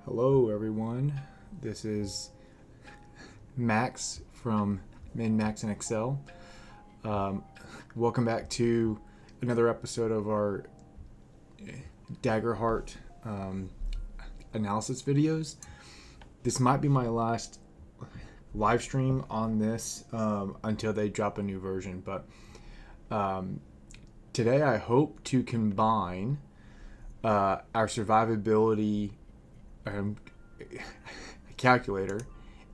Hello everyone, this is Max from Min Max and Excel. Welcome back to another episode of our Daggerheart analysis videos. This might be my last live stream on this until they drop a new version, but today I hope to combine our survivability calculator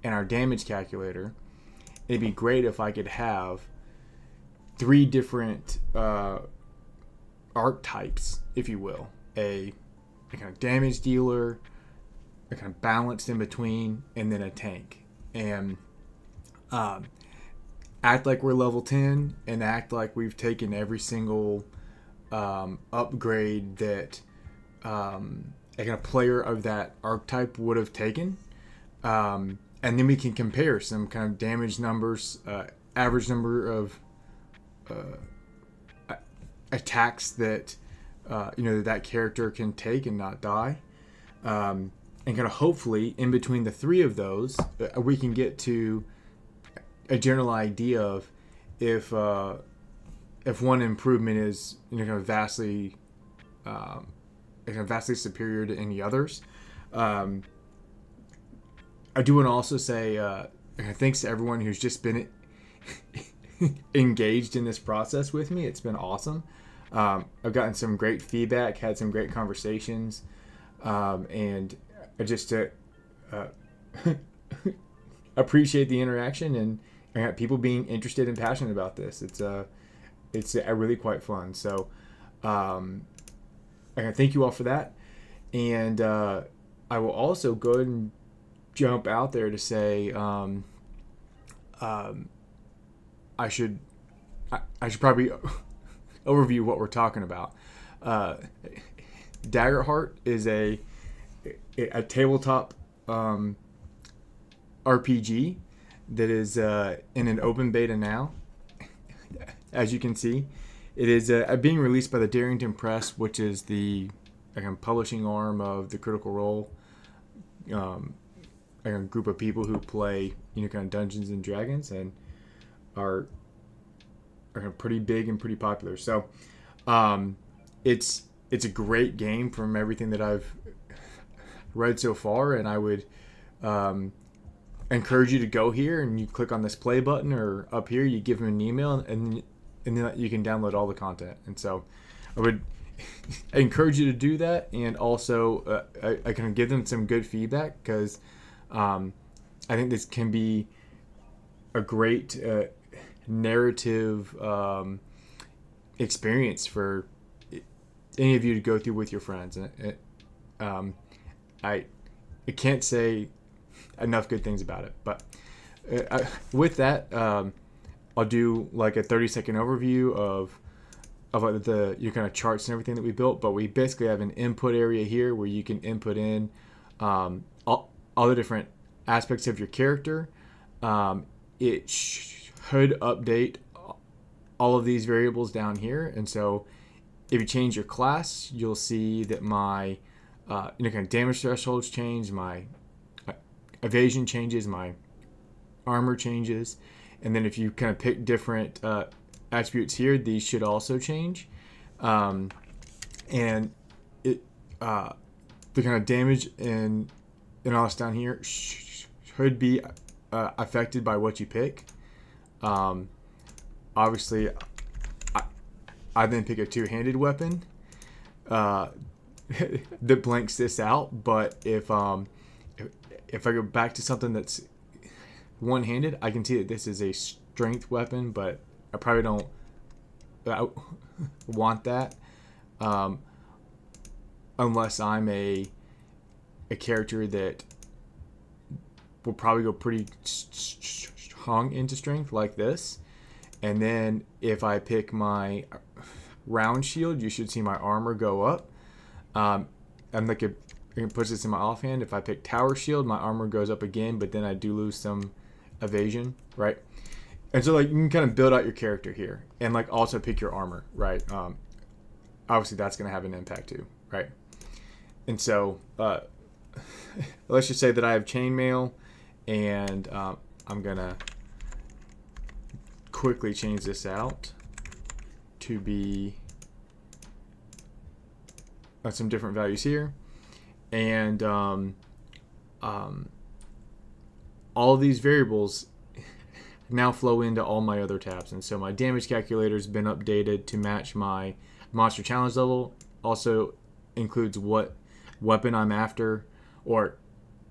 and our damage calculator. It'd be great if I could have three different archetypes, if you will. A kind of damage dealer, a kind of balanced in between, and then a tank. And act like we're level 10 and act like we've taken every single upgrade that a kind of player of that archetype would have taken, and then we can compare some kind of damage numbers, average number of attacks that that character can take and not die, and kind of hopefully in between the three of those we can get to a general idea of if one improvement is kind of vastly superior to any others. I do want to also say thanks to everyone who's just been engaged in this process with me. It's been awesome. I've gotten some great feedback, had some great conversations, and I just appreciate the interaction and people being interested and passionate about this. It's really quite fun. So I thank you all for that, and I will also go ahead and jump out there to say I should probably overview what we're talking about. Daggerheart is a tabletop RPG that is in an open beta now, as you can see. It is being released by the Darrington Press, which is the publishing arm of the Critical Role group of people who play kind of Dungeons and Dragons and are pretty big and pretty popular. So it's a great game from everything that I've read so far, and I would encourage you to go here and you click on this play button, or up here you give them an email, and then you can download all the content. And so I would encourage you to do that, and also I can give them some good feedback, because I think this can be a great narrative experience for any of you to go through with your friends. And I can't say enough good things about it. But with that, I'll do like a 30-second overview of the your kind of charts and everything that we built. But we basically have an input area here where you can input in all the different aspects of your character. It should update all of these variables down here. And so if you change your class, you'll see that my kind of damage thresholds change, my evasion changes, my armor changes. And then if you kind of pick different attributes here, these should also change. And it the kind of damage and all this down here should be affected by what you pick. Obviously, I then pick a two-handed weapon that blanks this out. But if I go back to something that's one-handed, I can see that this is a strength weapon, but I probably don't want that unless I'm a character that will probably go pretty strong into strength, like this. And then if I pick my round shield, you should see my armor go up. And like it puts this in my offhand. If I pick tower shield, my armor goes up again, but then I do lose some evasion, right? And so like you can kind of build out your character here, and like also pick your armor, right? Obviously that's going to have an impact too, right? And so let's just say that I have chainmail, and I'm gonna quickly change this out to be some different values here, and all of these variables now flow into all my other tabs. And so my damage calculator has been updated to match my monster challenge level. Also includes what weapon I'm after, or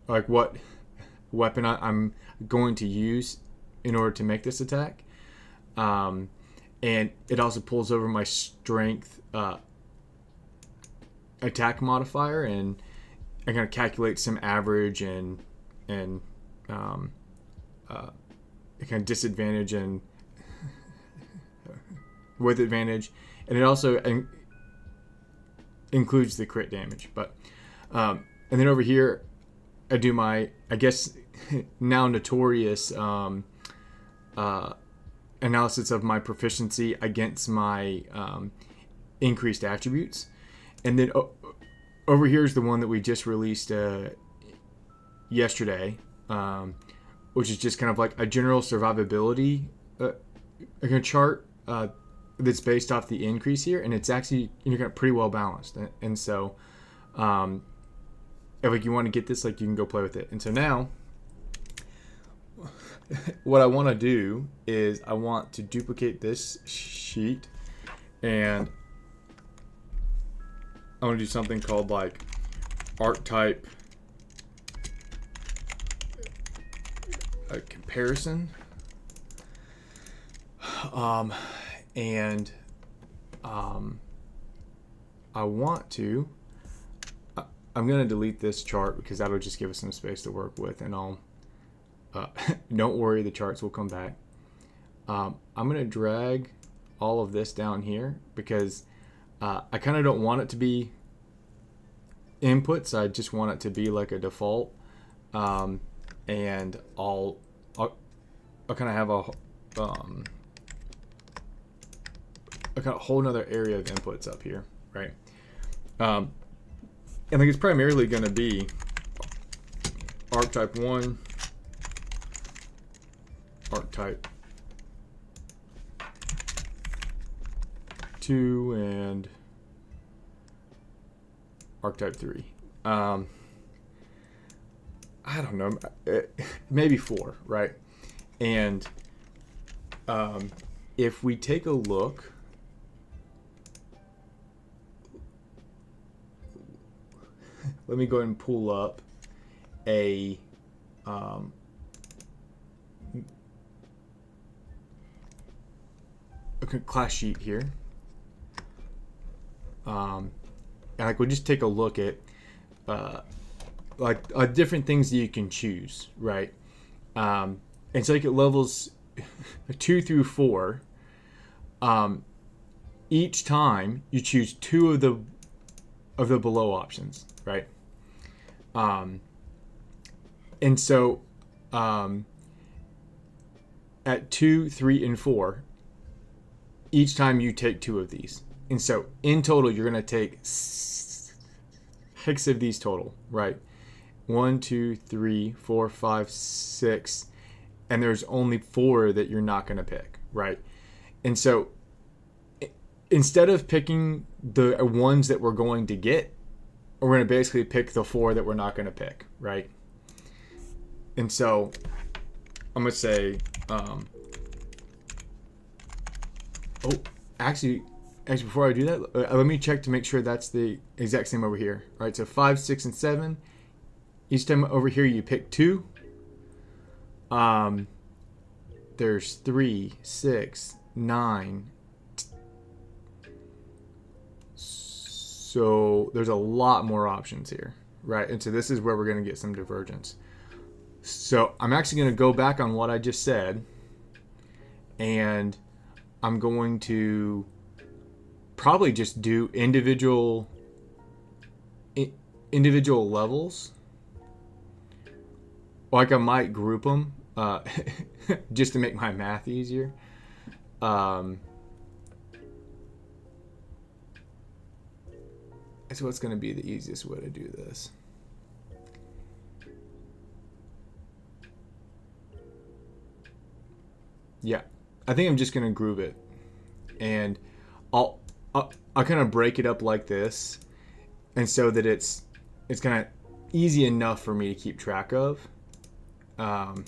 like what weapon I'm going to use in order to make this attack. And it also pulls over my strength attack modifier, and I'm going to calculate some average and kind of disadvantage and with advantage, and it also includes the crit damage. But and then over here I do my, I guess now notorious analysis of my proficiency against my increased attributes. And then over here is the one that we just released yesterday, which is just kind of like a general survivability chart that's based off the increase here, and it's actually pretty well balanced. And so if like you want to get this, like you can go play with it. And so now what I want to do is I want to duplicate this sheet, and I want to do something called like archetype comparison. And I want to, I'm going to delete this chart because that'll just give us some space to work with, and I'll, don't worry, the charts will come back. I'm going to drag all of this down here because I kind of don't want it to be inputs. I just want it to be like a default. And I'll kind of have a kind of whole another area of inputs up here, right? And like it's primarily going to be archetype 1, archetype 2, and archetype 3. I don't know, maybe 4, right? And if we take a look, let me go ahead and pull up a class sheet here. And like we'll just take a look at like different things that you can choose, right? And so like at levels 2 through 4, each time you choose 2 of the below options, right? And so at 2, 3, and 4, each time you take 2 of these. And so in total, you're going to take 6 of these total, right? 1, 2, 3, 4, 5, 6, and there's only 4 that you're not going to pick, right? And so instead of picking the ones that we're going to get, we're going to basically pick the 4 that we're not going to pick, right? And so I'm going to say, actually, before I do that, let me check to make sure that's the exact same over here, right? So 5, 6, and 7. Each time over here you pick 2. There's 3, 6, 9. So there's a lot more options here, right? And so this is where we're going to get some divergence. So I'm actually going to go back on what I just said, and I'm going to probably just do individual levels. Like I might group them just to make my math easier. So what's going to be the easiest way to do this? Yeah, I think I'm just gonna group it, and I'll kind of break it up like this, and so that it's kind of easy enough for me to keep track of. Um,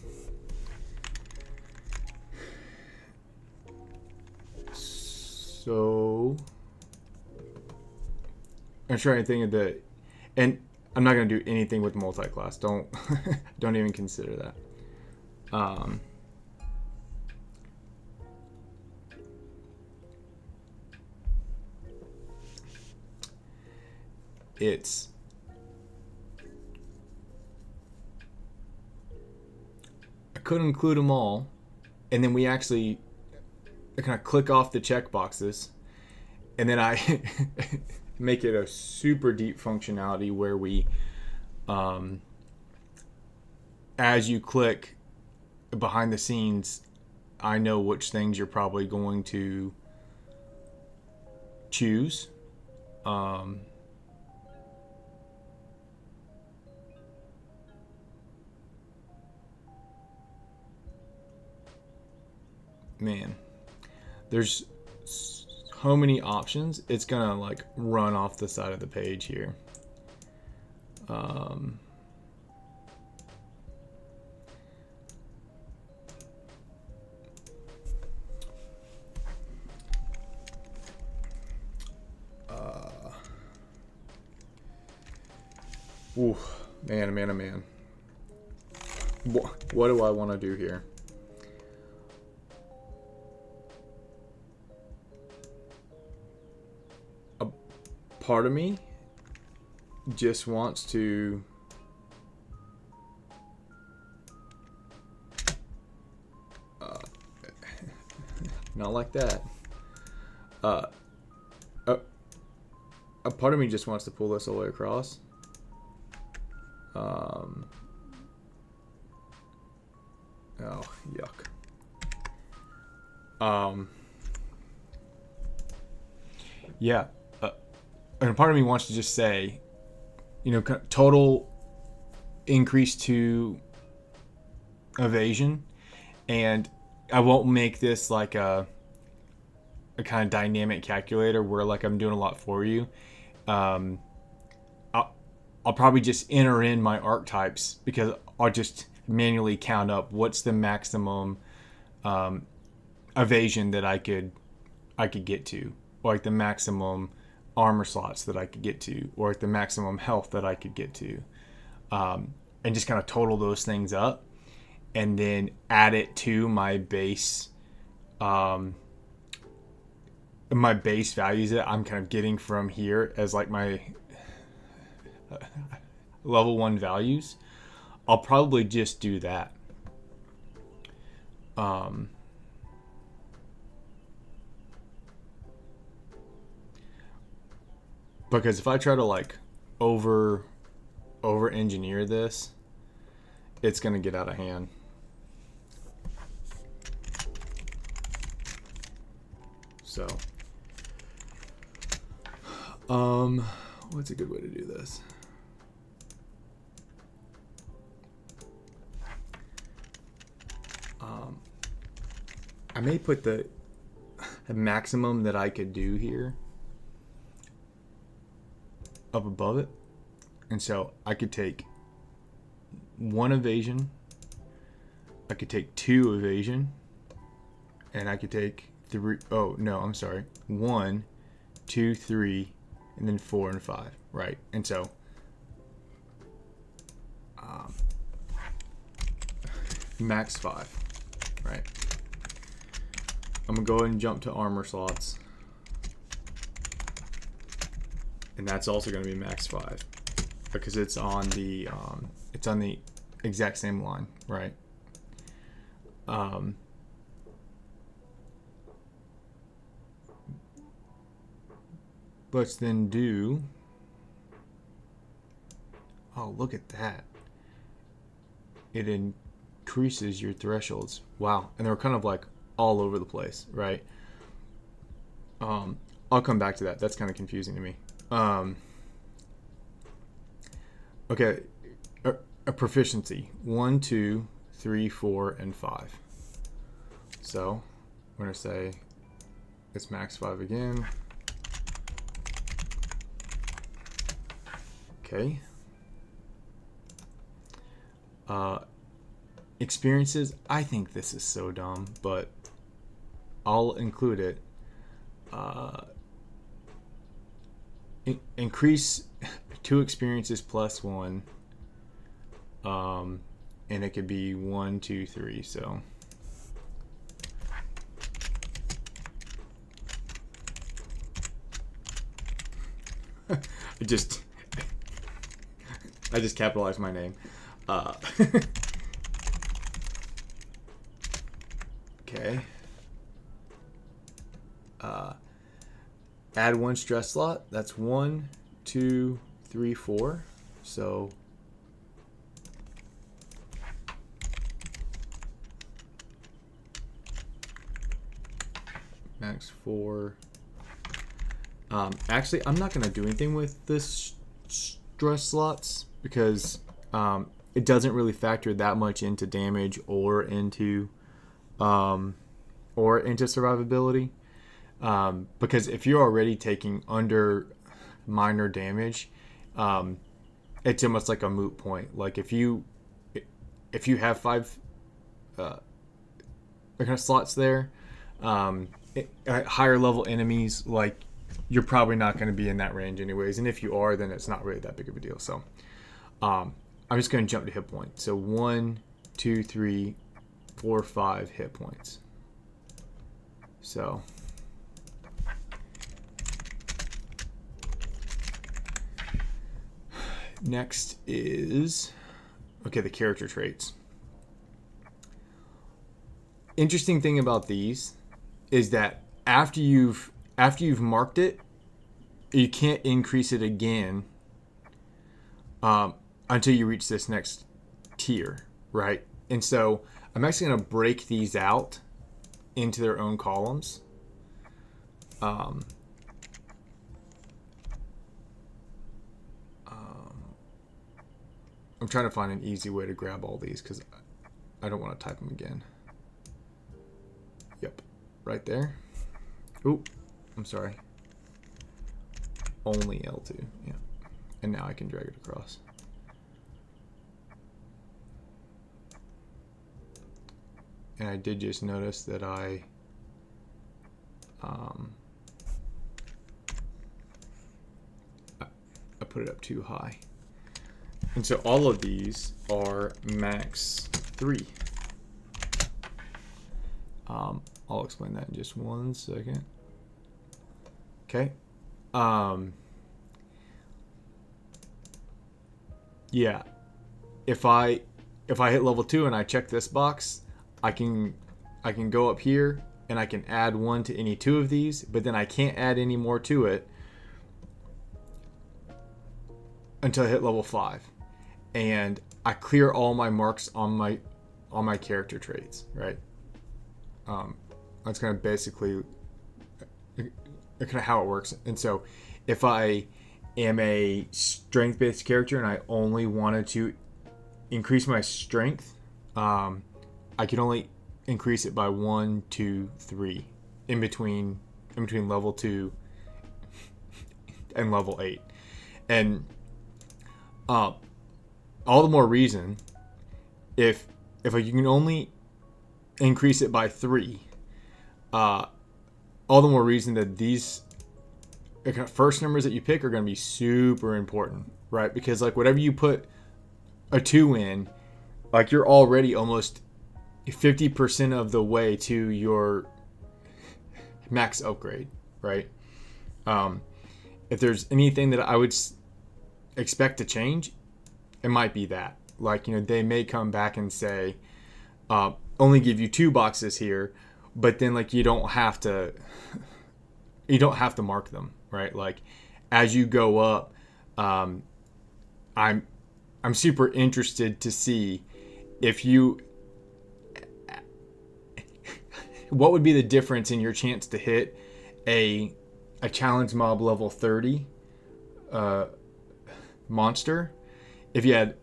so I'm trying to think of and I'm not gonna do anything with multi-class. Don't don't even consider that. Um, it's I could include them all, and then we actually kind of click off the check boxes, and then I make it a super deep functionality where we, um, as you click behind the scenes, I know which things you're probably going to choose. Um, Man, there's so many options. It's gonna like run off the side of the page here. Um, ooh, man, oh man. What do I want to do here? A part of me just wants to not like that. Uh, a, a part of me just wants to pull this all the way across. Oh, yuck. Yeah. And a part of me wants to just say, total increase to evasion, and I won't make this like a kind of dynamic calculator where like I'm doing a lot for you. I'll probably just enter in my archetypes because I'll just manually count up what's the maximum evasion that I could get to, or like the maximum armor slots that I could get to, or like the maximum health that I could get to, and just kind of total those things up, and then add it to my base values that I'm kind of getting from here as like my level 1 values. I'll probably just do that. Because if I try to like over engineer this, it's gonna get out of hand. So, what's a good way to do this? I may put the maximum that I could do here up above it. And so I could take 1 evasion, I could take 2 evasion, and I could take 3. Oh, no, I'm sorry. 1, 2, 3, and then 4 and 5, right? And so max 5, right? I'm gonna go ahead and jump to armor slots, and that's also gonna be max 5 because it's on the exact same line, right? Let's then do. Oh, look at that! It increases your thresholds. Wow, and they're kind of like all over the place, right? I'll come back to that. That's kind of confusing to me. Okay, a proficiency 1, 2, 3, 4, and 5. So we're going to say it's max 5 again. Okay. Experiences. I think this is so dumb, but I'll include it. Increase 2 experiences plus 1. And it could be 1, 2, 3. So I just capitalized my name. Okay. Add 1 stress slot. That's 1, 2, 3, 4. So max 4. Actually, I'm not going to do anything with this stress slots because it doesn't really factor that much into damage or into survivability. Because if you're already taking under minor damage, it's almost like a moot point. Like if you have 5 kind of slots there, at higher level enemies, like you're probably not going to be in that range anyways. And if you are, then it's not really that big of a deal. So I'm just going to jump to hit points. So 1, 2, 3, 4, 5 hit points. So next is, okay, the character traits. Interesting thing about these is that after you've marked it, you can't increase it again until you reach this next tier, right? And so I'm actually going to break these out into their own columns. I'm trying to find an easy way to grab all these because I don't want to type them again. Yep, right there. Oop, I'm sorry. Only L2, yeah. And now I can drag it across. And I did just notice that I put it up too high. And so all of these are max 3. I'll explain that in just 1 second. Okay. Yeah. If I hit level 2 and I check this box, I can go up here and I can add 1 to any 2 of these, but then I can't add any more to it until I hit level 5. And I clear all my marks on my character traits, right? That's kind of basically kind of how it works. And so if I am a strength-based character and I only wanted to increase my strength, I can only increase it by 1, 2, 3 in between level 2 and level 8. And all the more reason if you can only increase it by 3, all the more reason that these first numbers that you pick are going to be super important, right? Because like whatever you put a 2 in, like you're already almost 50% of the way to your max upgrade, right? If there's anything that I would expect to change, it might be that. Like, you know, they may come back and say, only give you 2 boxes here, but then like you don't have to mark them, right? Like as you go up, I'm super interested to see what would be the difference in your chance to hit a challenge mob level 30 monster if you had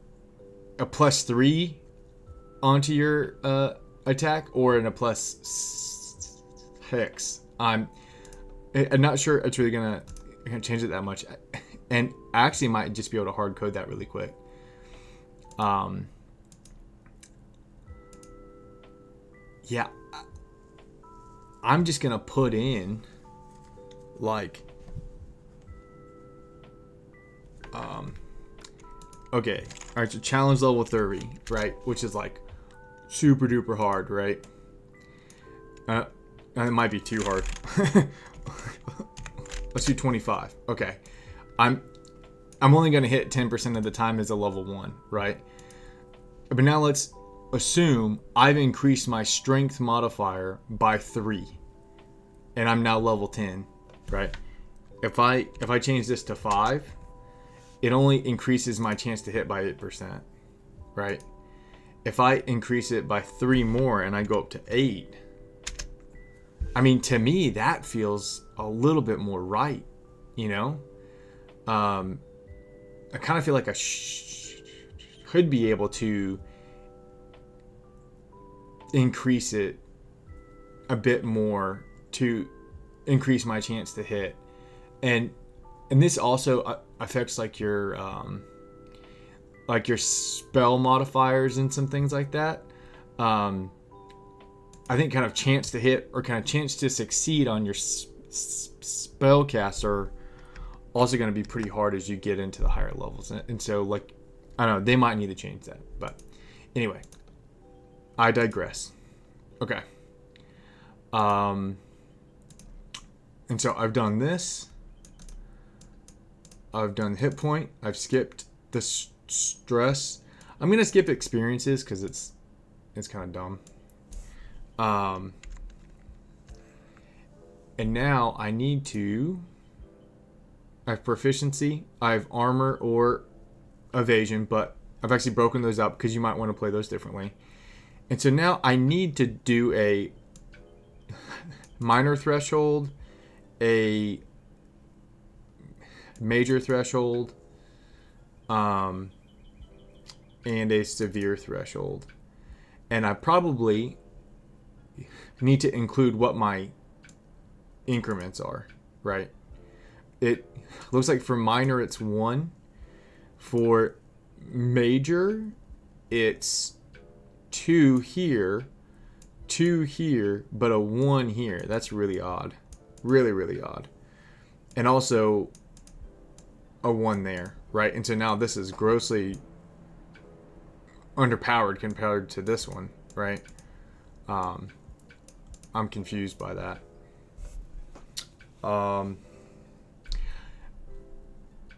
a +3 onto your attack or in a plus 6. I'm not sure it's really gonna change it that much, and I actually might just be able to hard code that really quick. Yeah, I'm just gonna put in like okay, all right, so challenge level 30, right, which is like super duper hard, right? It might be too hard. Let's do 25. Okay, I'm only gonna hit 10% of the time as a level 1, right? But now let's assume I've increased my strength modifier by 3, and I'm now level 10, right? If I change this to 5, it only increases my chance to hit by 8%, right? If I increase it by 3 more and I go up to 8, I mean, to me, that feels a little bit more right, you know? I kind of feel like I should be able to increase it a bit more to increase my chance to hit. And this also affects like your spell modifiers and some things like that. I think kind of chance to hit or kind of chance to succeed on your spell cast are also going to be pretty hard as you get into the higher levels. And so, like, I don't know, they might need to change that. But anyway, I digress. Okay. And so I've done this. I've done hit point. I've skipped the stress. I'm going to skip experiences because it's kind of dumb. And now I need to... I have proficiency. I have armor or evasion, but I've actually broken those up because you might want to play those differently. And so now I need to do a minor threshold, a major threshold, and a severe threshold. And I probably need to include what my increments are, right? It looks like for minor it's 1. For major it's 2 here, 2 here, but a 1 here. That's really odd. Really, really odd. And also a 1 there, right? And so now this is grossly underpowered compared to this one, right? I'm confused by that.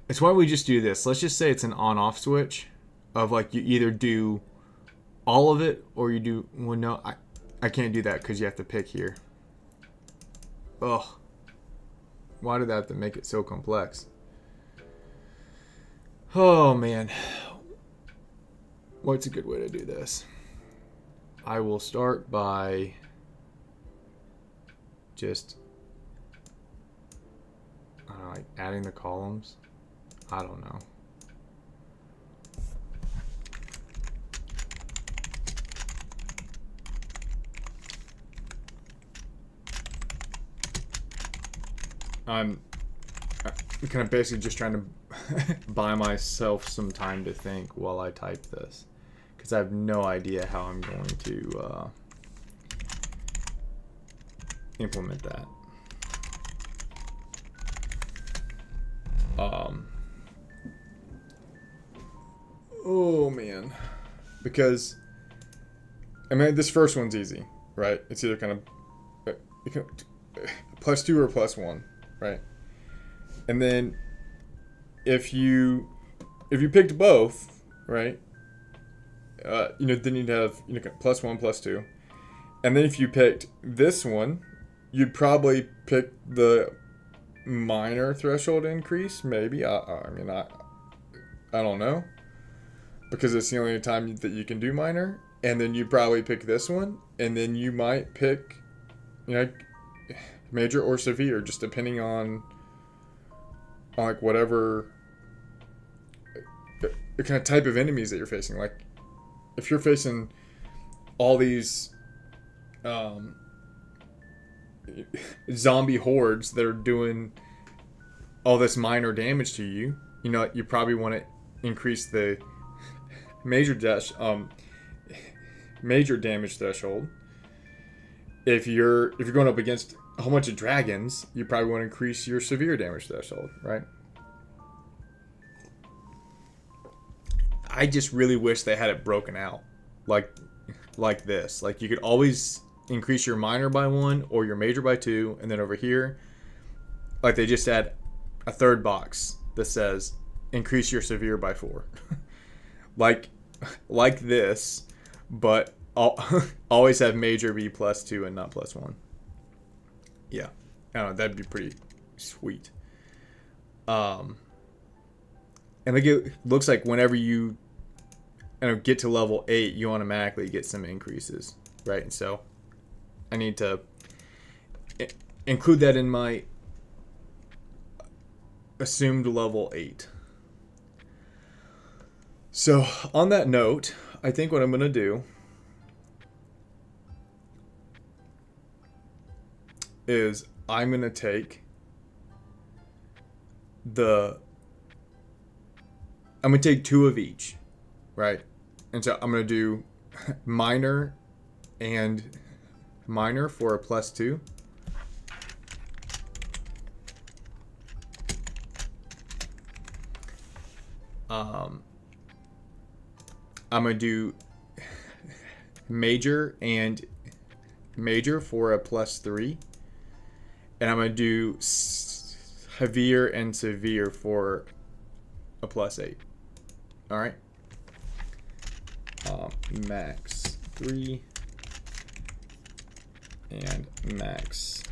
It's why we just do this. Let's just say it's an on-off switch of like you either do all of it or you do... Well, no, I can't do that because you have to pick here. Ugh. Why did I have to make it so complex? Oh, man. What's a good way to do this? I will start by just like adding the columns. I don't know. I'm kind of basically just trying to buy myself some time to think while I type this, because I have no idea how I'm going to implement that. Oh man, because I mean this first one's easy, right? It's either kind of +2 or +1, right? And then if you picked both, right? Then you'd have +1, +2, and then if you picked this one, you'd probably pick the minor threshold increase, maybe. I mean, I don't know, because it's the only time that you can do minor. And then you probably pick this one, and then you might pick, major or severe, just depending on like whatever the kind of type of enemies that you're facing. Like if you're facing all these zombie hordes that are doing all this minor damage to you, you probably want to increase the major damage threshold. If you're going up against a whole bunch of dragons, you probably want to increase your severe damage threshold, right? I just really wish they had it broken out like this. Like, you could always increase your minor by 1 or your major by 2, and then over here, like, they just add a third box that says increase your severe by 4. like this, but always have major be +2 and not +1. Yeah, I don't know, that'd be pretty sweet. And like, it looks like whenever you get to level 8, you automatically get some increases, right? And so I need to include that in my assumed level 8. So on that note, I think what I'm going to do is I'm going to take I'm going to take 2 of each, right? And so I'm going to do minor and minor for a +2. I'm going to do major and major for a +3. And I'm going to do severe and severe for a +8. All right. Max 3 and max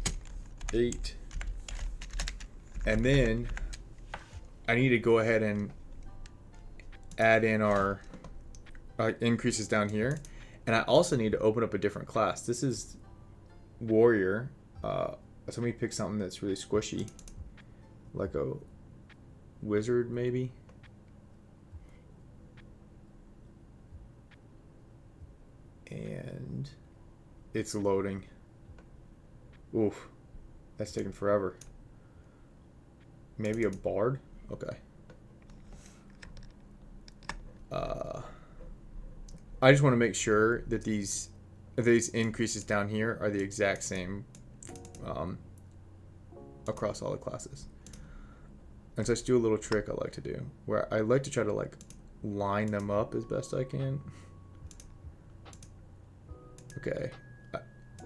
8. And then I need to go ahead and add in our increases down here. And I also need to open up a different class. This is warrior. So let me pick something that's really squishy, like a wizard maybe. And it's loading. Oof, that's taking forever. Maybe a bard? Okay. I just want to make sure that these increases down here are the exact same across all the classes. And so let's do a little trick I like to do, where I like to try to like line them up as best I can. Okay,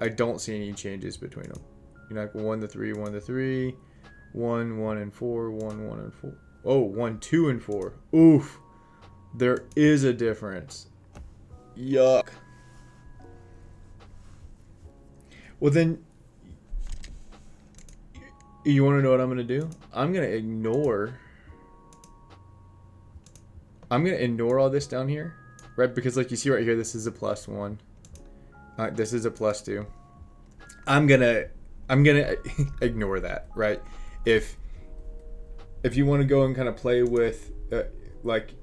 I don't see any changes between them. Like 1 to 3, 1 to 3, 1, 1 and 4, 1, 1 and 4. Oh, 1, 2 and 4. Oof, there is a difference. Yuck. Well then, you want to know what I'm going to do? I'm going to ignore all this down here, right? Because like you see right here, this is a +1. This is a +2. I'm gonna ignore that, right? If you want to go and kind of play with like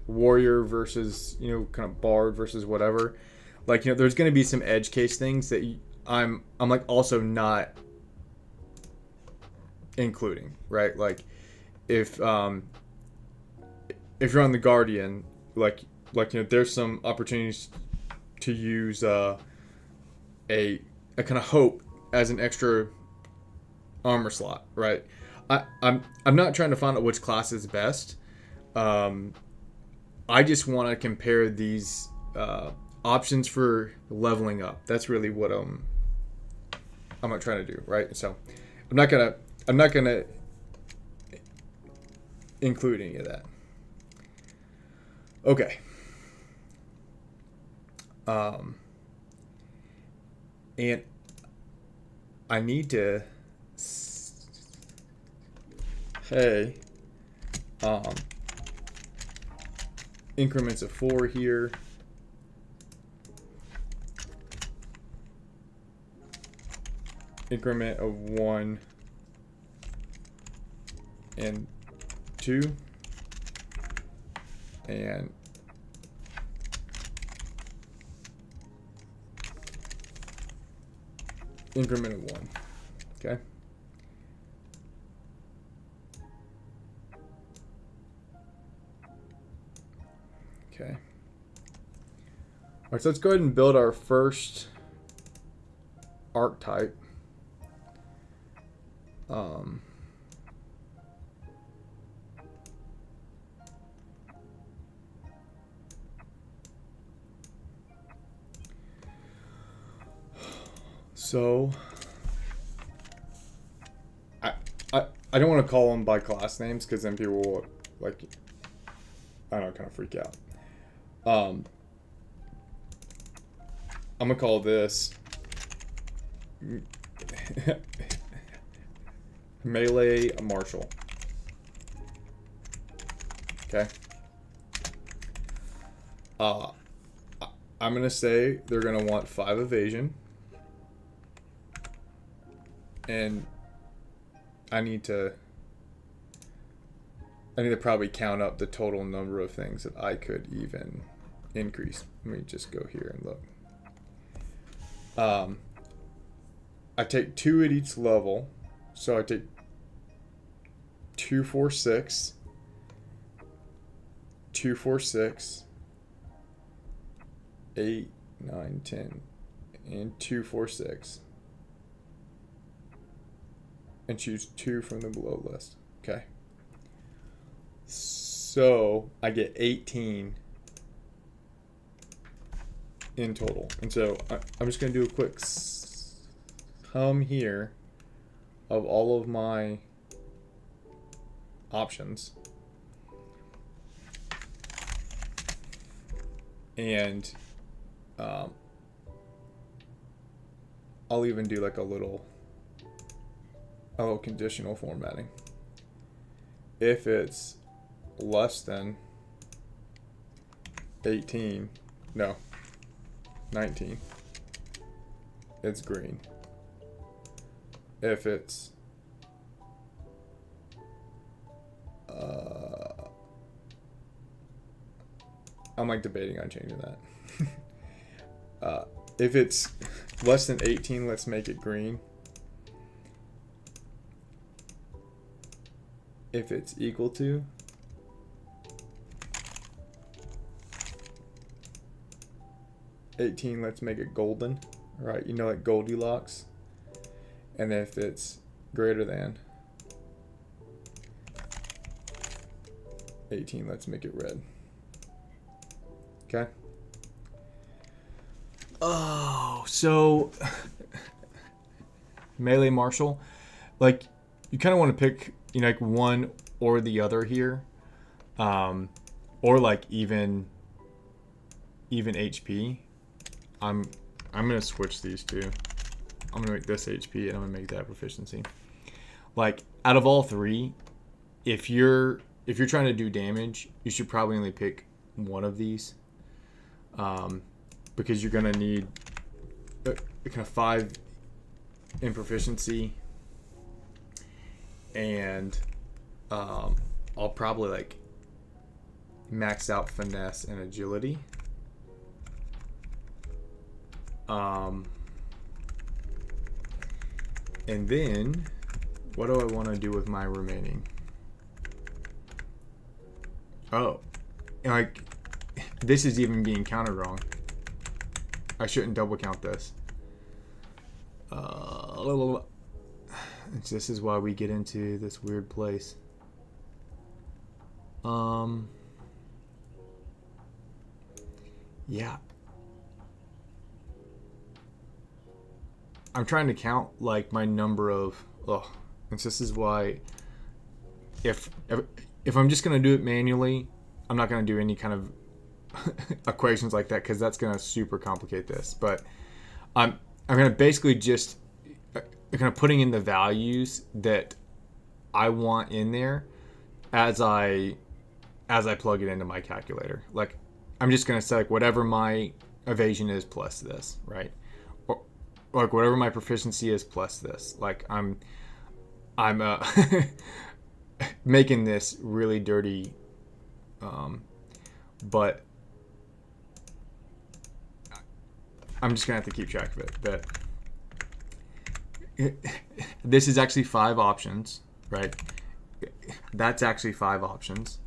warrior versus kind of bard versus whatever, like there's gonna be some edge case things that I'm like also not including, right? Like if you're on the Guardian, like there's some opportunities to use a kind of hope as an extra armor slot, right? I'm not trying to find out which class is best. I just want to compare these options for leveling up. That's really what I'm not trying to do, right? So I'm not gonna include any of that. Okay. And I need to increments of 4 here. Increment of 1 and 2. And increment of 1. Okay. Okay. All right, so let's go ahead and build our first archetype. So I don't want to call them by class names because then people will, like, I don't know, kind of freak out. I'm gonna call this melee martial. Okay. I'm gonna say they're gonna want 5 evasion, and I need to probably count up the total number of things that I could even increase. Let me just go here and look. I take 2 at each level, so I take 2, 4, 6, 2, 4, 6, 8, 9, 10, and 2, 4, 6. And choose 2 from the below list. Okay. So I get 18 in total. And so I'm just going to do a quick sum here of all of my options. And I'll even do like a little conditional formatting. If it's less than 18, no, 19, it's green. If it's I'm like debating on changing that. If it's less than 18, let's make it green. If it's equal to, $18, let's make it golden, right? You know, like Goldilocks. And if it's greater than 18, let's make it red. Okay. Oh, so melee martial, like you kind of want to pick, you know, like one or the other here, or like even HP. I'm gonna switch these two. I'm gonna make this HP and I'm gonna make that proficiency. Like out of all 3, if you're trying to do damage, you should probably only pick one of these, because you're gonna need a kind of 5 in proficiency, and I'll probably like max out finesse and agility. And then what do I want to do with my remaining? Oh, and like this is even being counted wrong. I shouldn't double count this. This is why we get into this weird place. Yeah. I'm trying to count like my number of, and this is why if I'm just going to do it manually, I'm not going to do any kind of equations like that, because that's going to super complicate this. But I'm going to basically just kind of putting in the values that I want in there as I plug it into my calculator. Like I'm just going to say like whatever my evasion is plus this, right? Or like whatever my proficiency is plus this. Like I'm making this really dirty, but I'm just gonna have to keep track of it. But this is actually 5 options, right? That's actually 5 options.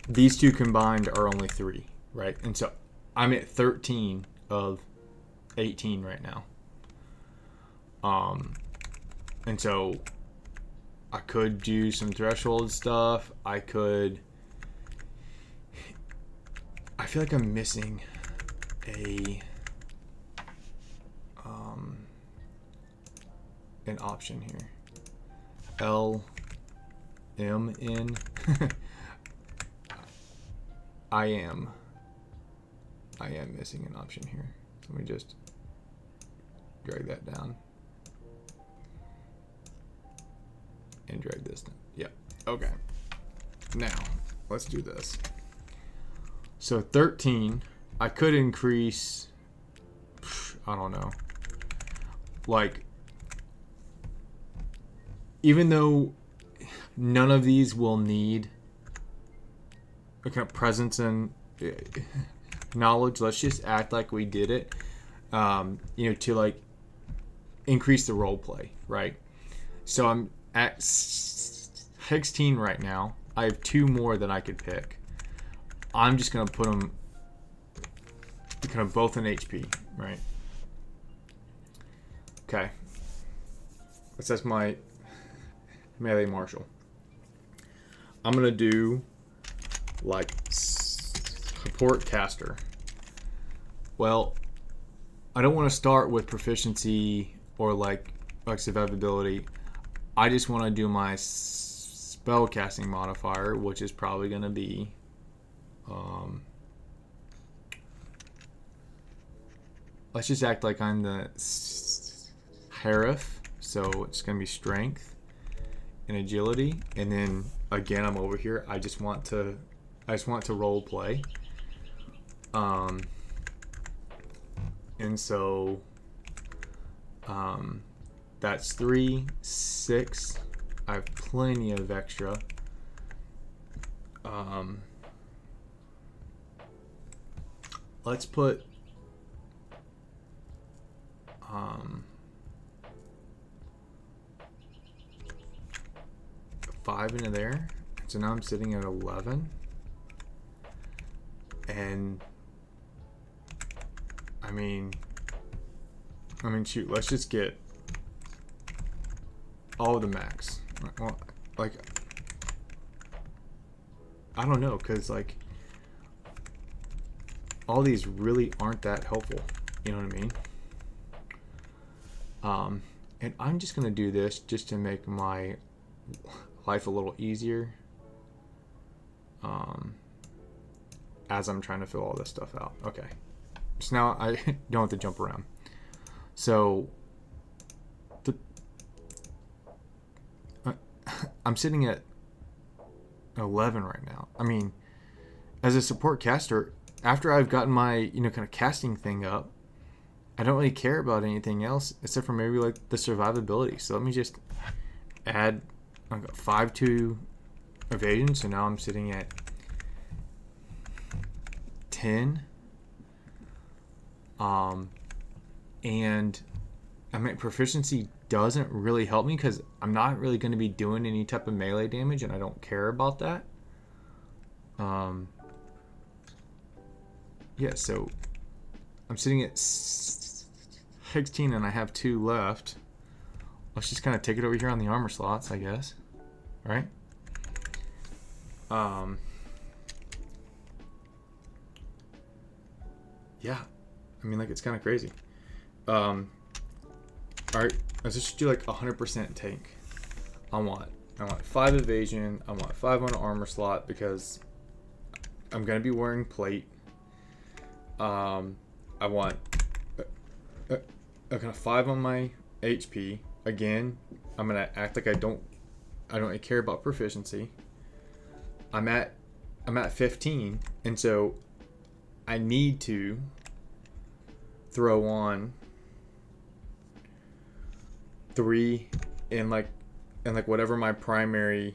These two combined are only 3, right? And so I'm at 13 of 18 right now. And so I could do some threshold stuff. I feel like I'm missing an option here. LMN. I am missing an option here. So let me just drag that down. And drag this down. Yep. Okay. Now, let's do this. So 13, I could increase, I don't know. Like, even though none of these will need a kind of presence and knowledge, let's just act like we did it, to like increase the role play, right? So I'm at 16 right now. I have 2 more that I could pick. I'm just going to put them kind of both in HP, right? Okay. That's my melee martial. I'm going to do like support caster. Well, I don't want to start with proficiency or like survivability. I just want to do my spell casting modifier, which is probably going to be let's just act like I'm the Harif, so it's going to be strength and agility, and then again I'm over here. I just want to role play, and so that's 3, 6. I have plenty of extra. Let's put 5 into there. So now I'm sitting at 11. And I mean shoot, let's just get all of the max. Well, like, I don't know, because like all these really aren't that helpful, you know what I mean? And I'm just gonna do this just to make my life a little easier, as I'm trying to fill all this stuff out. Okay, so now I don't have to jump around. So I'm sitting at 11 right now. I mean, as a support caster, after I've gotten my kind of casting thing up, I don't really care about anything else except for maybe like the survivability. So let me just add, I've got 5 to evasion, so now I'm sitting at 10. And I mean, proficiency doesn't really help me because I'm not really going to be doing any type of melee damage, and I don't care about that. Yeah, so I'm sitting at 16 and I have 2 left. Let's just kind of take it over here on the armor slots, I guess. Right? Yeah. I mean, like, it's kind of crazy. Alright, let's just do like 100% tank. I want 5 evasion. I want 5 on an armor slot because I'm going to be wearing plate. I want a kind of 5 on my HP. Again, I'm gonna act like I don't really care about proficiency. I'm at 15, and so I need to throw on 3 in like whatever my primary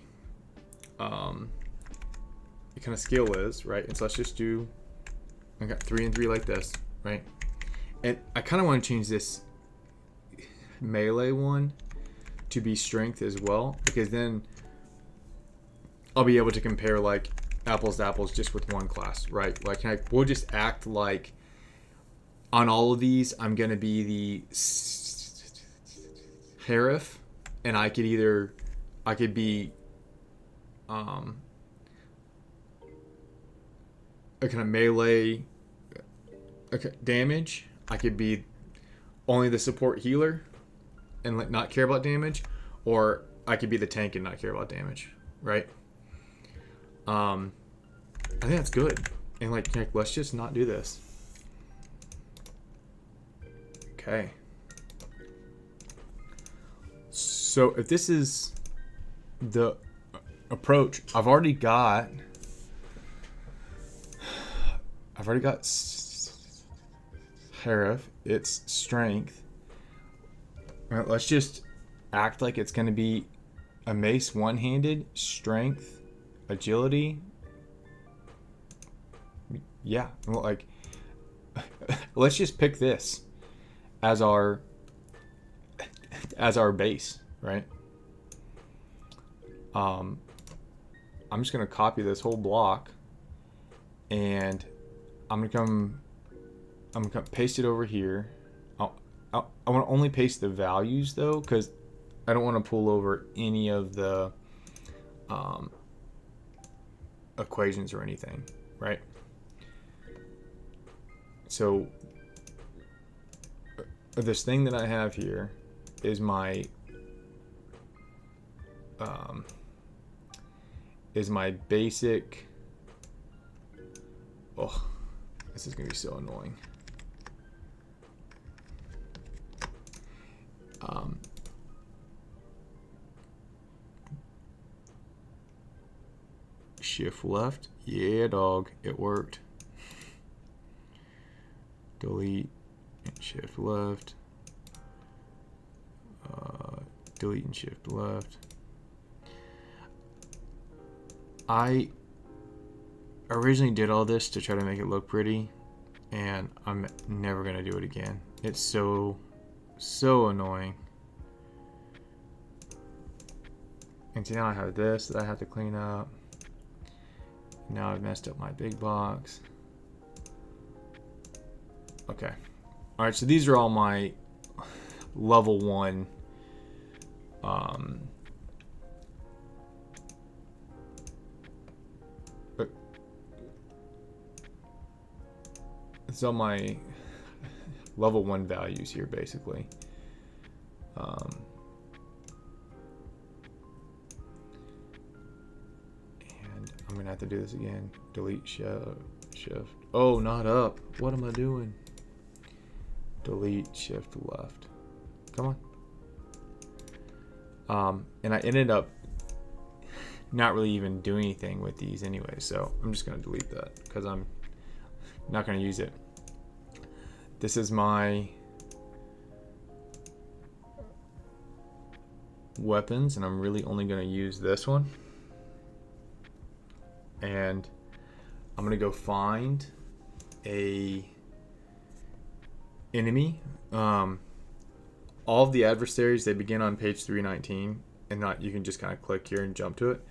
kind of skill is, right? And so let's just do, I got 3 and 3 like this, right? And I kind of want to change this melee one to be strength as well, because then I'll be able to compare like apples to apples just with one class, right? Like we'll just act like on all of these I'm gonna be the Harif, and I could be a kind of melee damage. I could be only the support healer and not care about damage, or I could be the tank and not care about damage, right? I think that's good. And like let's just not do this. Okay. So if this is the approach, I've already got Harif. It's strength. All right, let's just act like it's going to be a mace one-handed, strength, agility. Yeah, like let's just pick this as our base, right? I'm just going to copy this whole block, and I'm gonna paste it over here. I want to only paste the values though, because I don't want to pull over any of the equations or anything, right? So this thing that I have here is my basic. Oh, this is gonna be so annoying. Shift left. Yeah, dog. It worked. Delete and shift left. Delete and shift left. I originally did all this to try to make it look pretty, and I'm never gonna do it again. It's so annoying. And so now I have this that I have to clean up. Now I've messed up my big box. Okay. All right, so these are all my level 1 it's all my level 1 values here, basically. And I'm gonna have to do this again. Delete shift. Oh, not up. What am I doing? Delete shift left. Come on. And I ended up not really even doing anything with these anyway, so I'm just gonna delete that because I'm not gonna use it. This is my weapons, and I'm really only gonna use this one. And I'm gonna go find a enemy. All of the adversaries, they begin on page 319, and not you can just kind of click here and jump to it.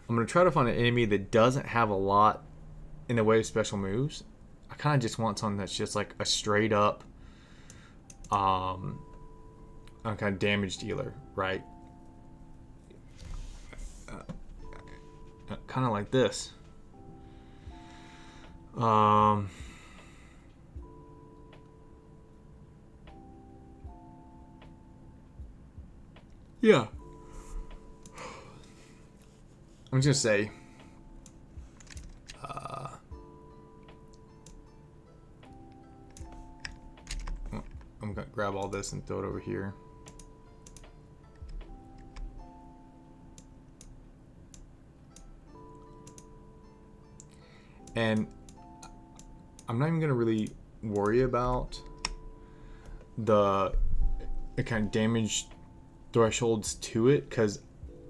I'm gonna try to find an enemy that doesn't have a lot in the way of special moves. I kind of just want something that's just like a straight up kind of damage dealer, right? Kind of like this. Yeah. I'm just gonna say I'm gonna grab all this and throw it over here. And I'm not even gonna really worry about the kind of damage thresholds to it, because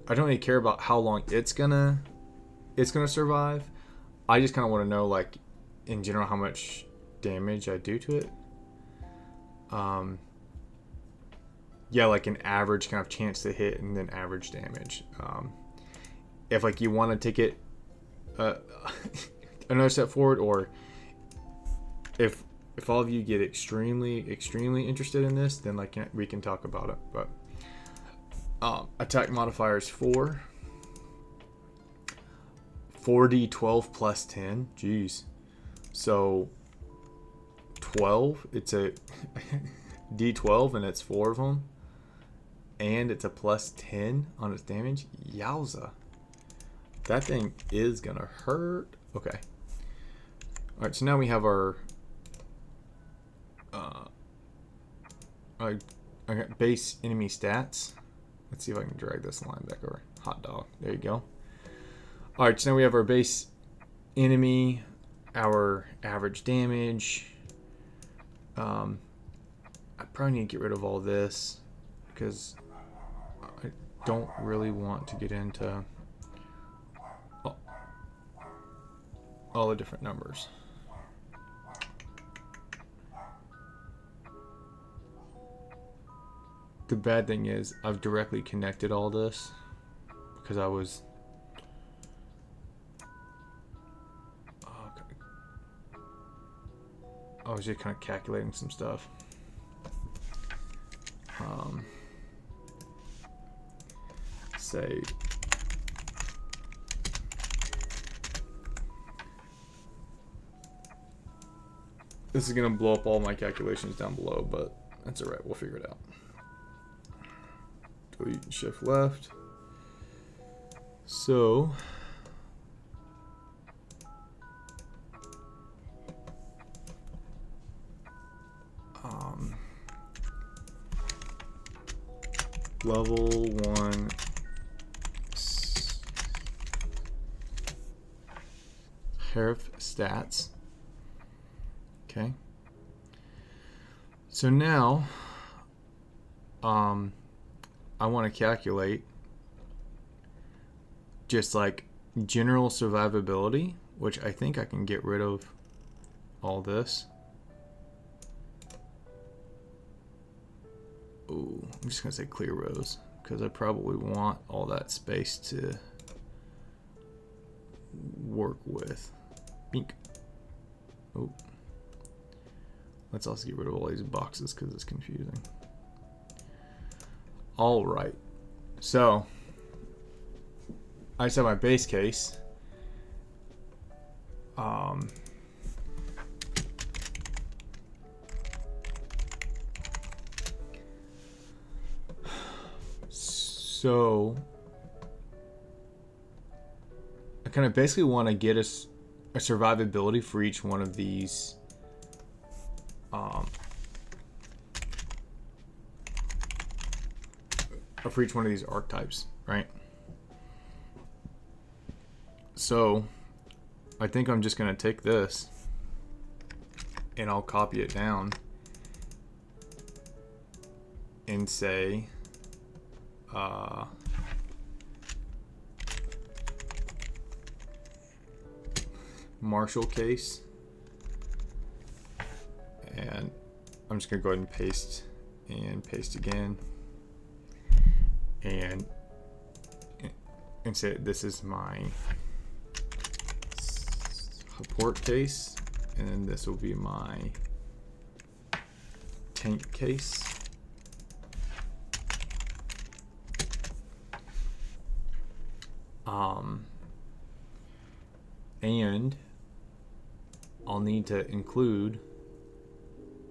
I don't really care about how long it's gonna survive. I just kind of want to know, like, in general, how much damage I do to it. yeah, like an average kind of chance to hit and then average damage. If like you want to take it another step forward, or if all of you get extremely interested in this, then like we can talk about it. But attack modifier is 4. 4d12 plus 10. Jeez. So 12. It's a d12 and it's 4 of them, and it's a plus 10 on its damage. Yowza. That thing is gonna hurt. Okay. Alright, so now we have our base enemy stats. Let's see if I can drag this line back over. Hot dog. There you go. Alright, so now we have our base enemy, our average damage. I probably need to get rid of all this because I don't really want to get into all the different numbers. The bad thing is I've directly connected all this because I was just kind of calculating some stuff. Say this is gonna blow up all my calculations down below, but that's all right. We'll figure it out. Delete and shift left. So level 1 Herf stats. Okay. So now I want to calculate just like general survivability, which I think I can get rid of all this. Ooh, I'm just gonna say clear rows because I probably want all that space to work with. Bink. Oh, let's also get rid of all these boxes because it's confusing. All right, so I just have my base case. So I kind of basically want to get us a survivability for each one of these for each one of these archetypes, right? So I think I'm just going to take this and I'll copy it down and say Marshall case, and I'm just gonna go ahead and paste again and say this is my support case, and then this will be my tank case. And I'll need to include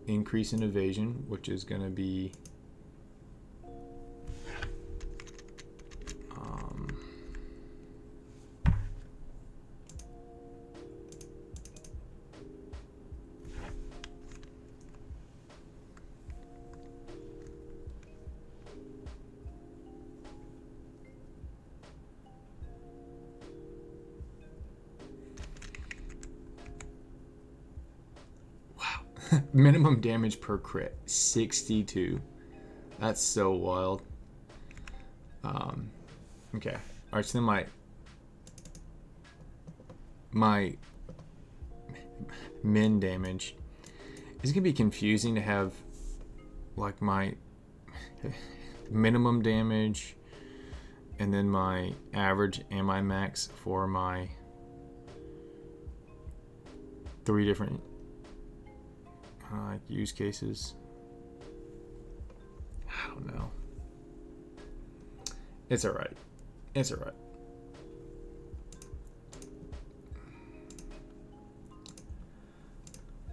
increase in evasion, which is going to be minimum damage per crit, 62. That's so wild. Okay. All right. So then my min damage is gonna be confusing to have like my minimum damage, and then my average and my max for my 3 different use cases. I don't know. It's alright. It's alright.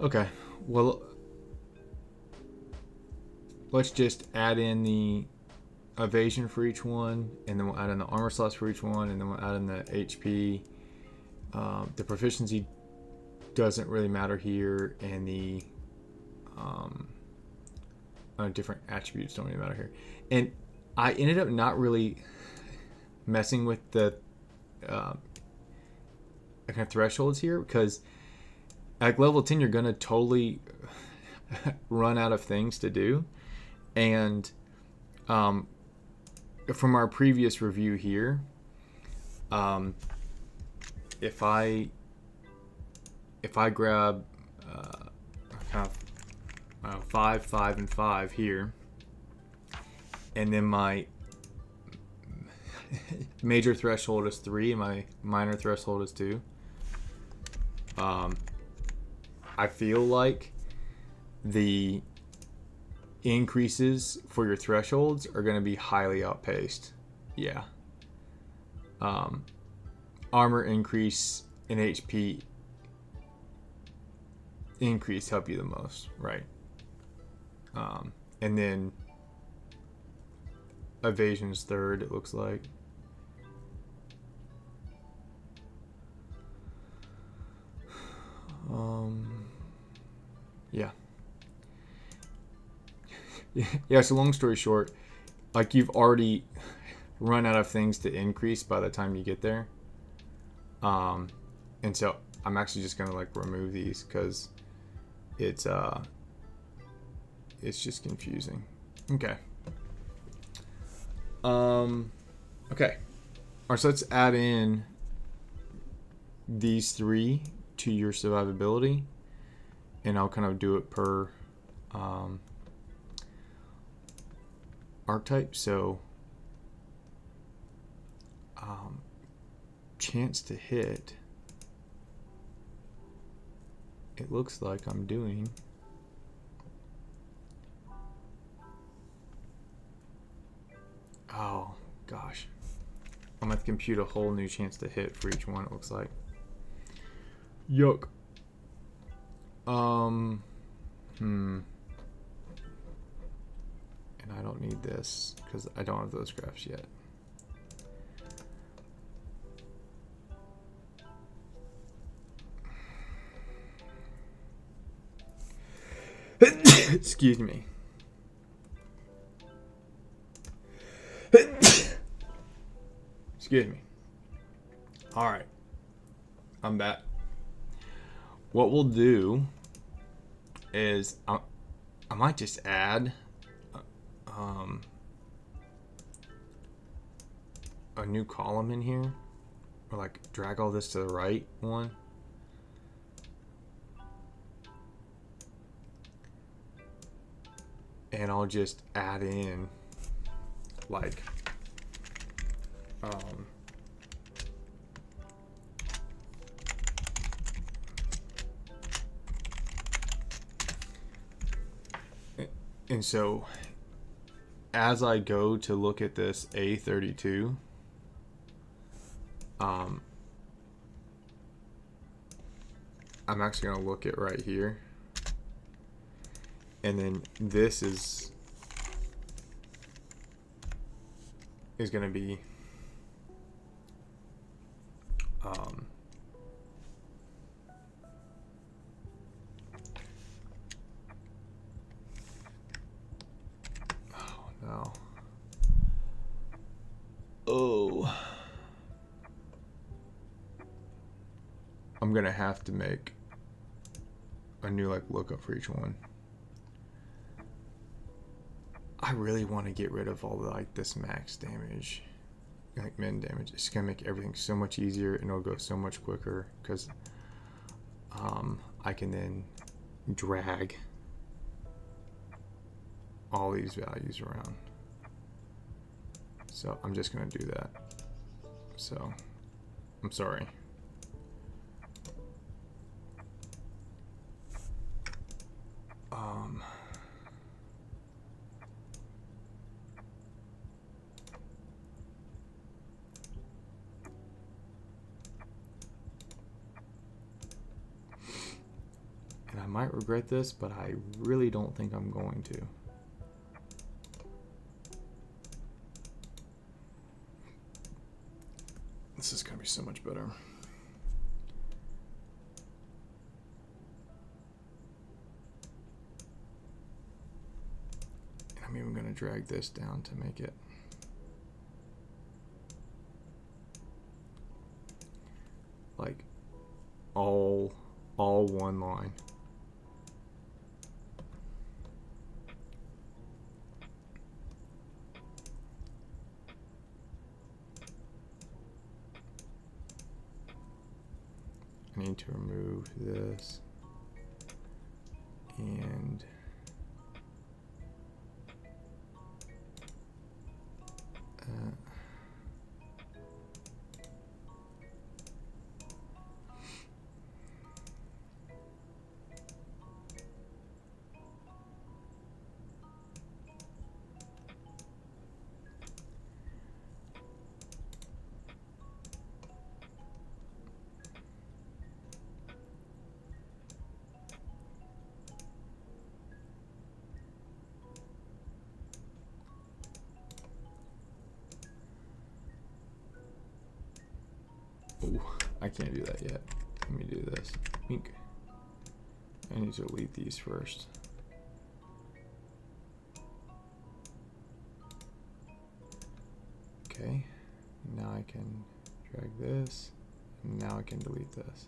Okay, well, let's just add in the evasion for each one, and then we'll add in the armor slots for each one, and then we'll add in the HP. The proficiency doesn't really matter here, and the different attributes don't really matter here. And I ended up not really messing with the kind of thresholds here, because at level 10 you're gonna totally run out of things to do. And from our previous review here, if I grab kind of 5, 5, and 5 here, and then my major threshold is 3 and my minor threshold is 2, I feel like the increases for your thresholds are going to be highly outpaced. Yeah. Armor increase and HP increase help you the most, right? And then evasion's third, it looks like. Yeah. Yeah, so long story short, like, you've already run out of things to increase by the time you get there. And so I'm actually just gonna like remove these because it's just confusing. Okay. Okay. Alright, so let's add in these 3 to your survivability, and I'll kind of do it per archetype. So chance to hit, it looks like I'm doing oh gosh, I'm gonna have to compute a whole new chance to hit for each one, it looks like. Yuck. And I don't need this because I don't have those graphs yet. Excuse me. Excuse me. All right, I'm back. What we'll do is I might just add a new column in here, or like drag all this to the right one. And I'll just add in like and so as I go to look at this A32, I'm actually going to look at right here, and then this is going to be oh no. Oh, I'm gonna have to make a new like lookup for each one. I really want to get rid of all the like this max damage, like min damage. It's gonna make everything so much easier, and it'll go so much quicker because I can then drag all these values around. So I'm just going to do that. So I'm sorry. And I might regret this, but I really don't think I'm going to. This is going to be so much better. And I'm even going to drag this down to make it like all one line. I need to remove this and ooh, I can't do that yet. Let me do this. Ink. I need to delete these first. Okay, now I can drag this, and now I can delete this.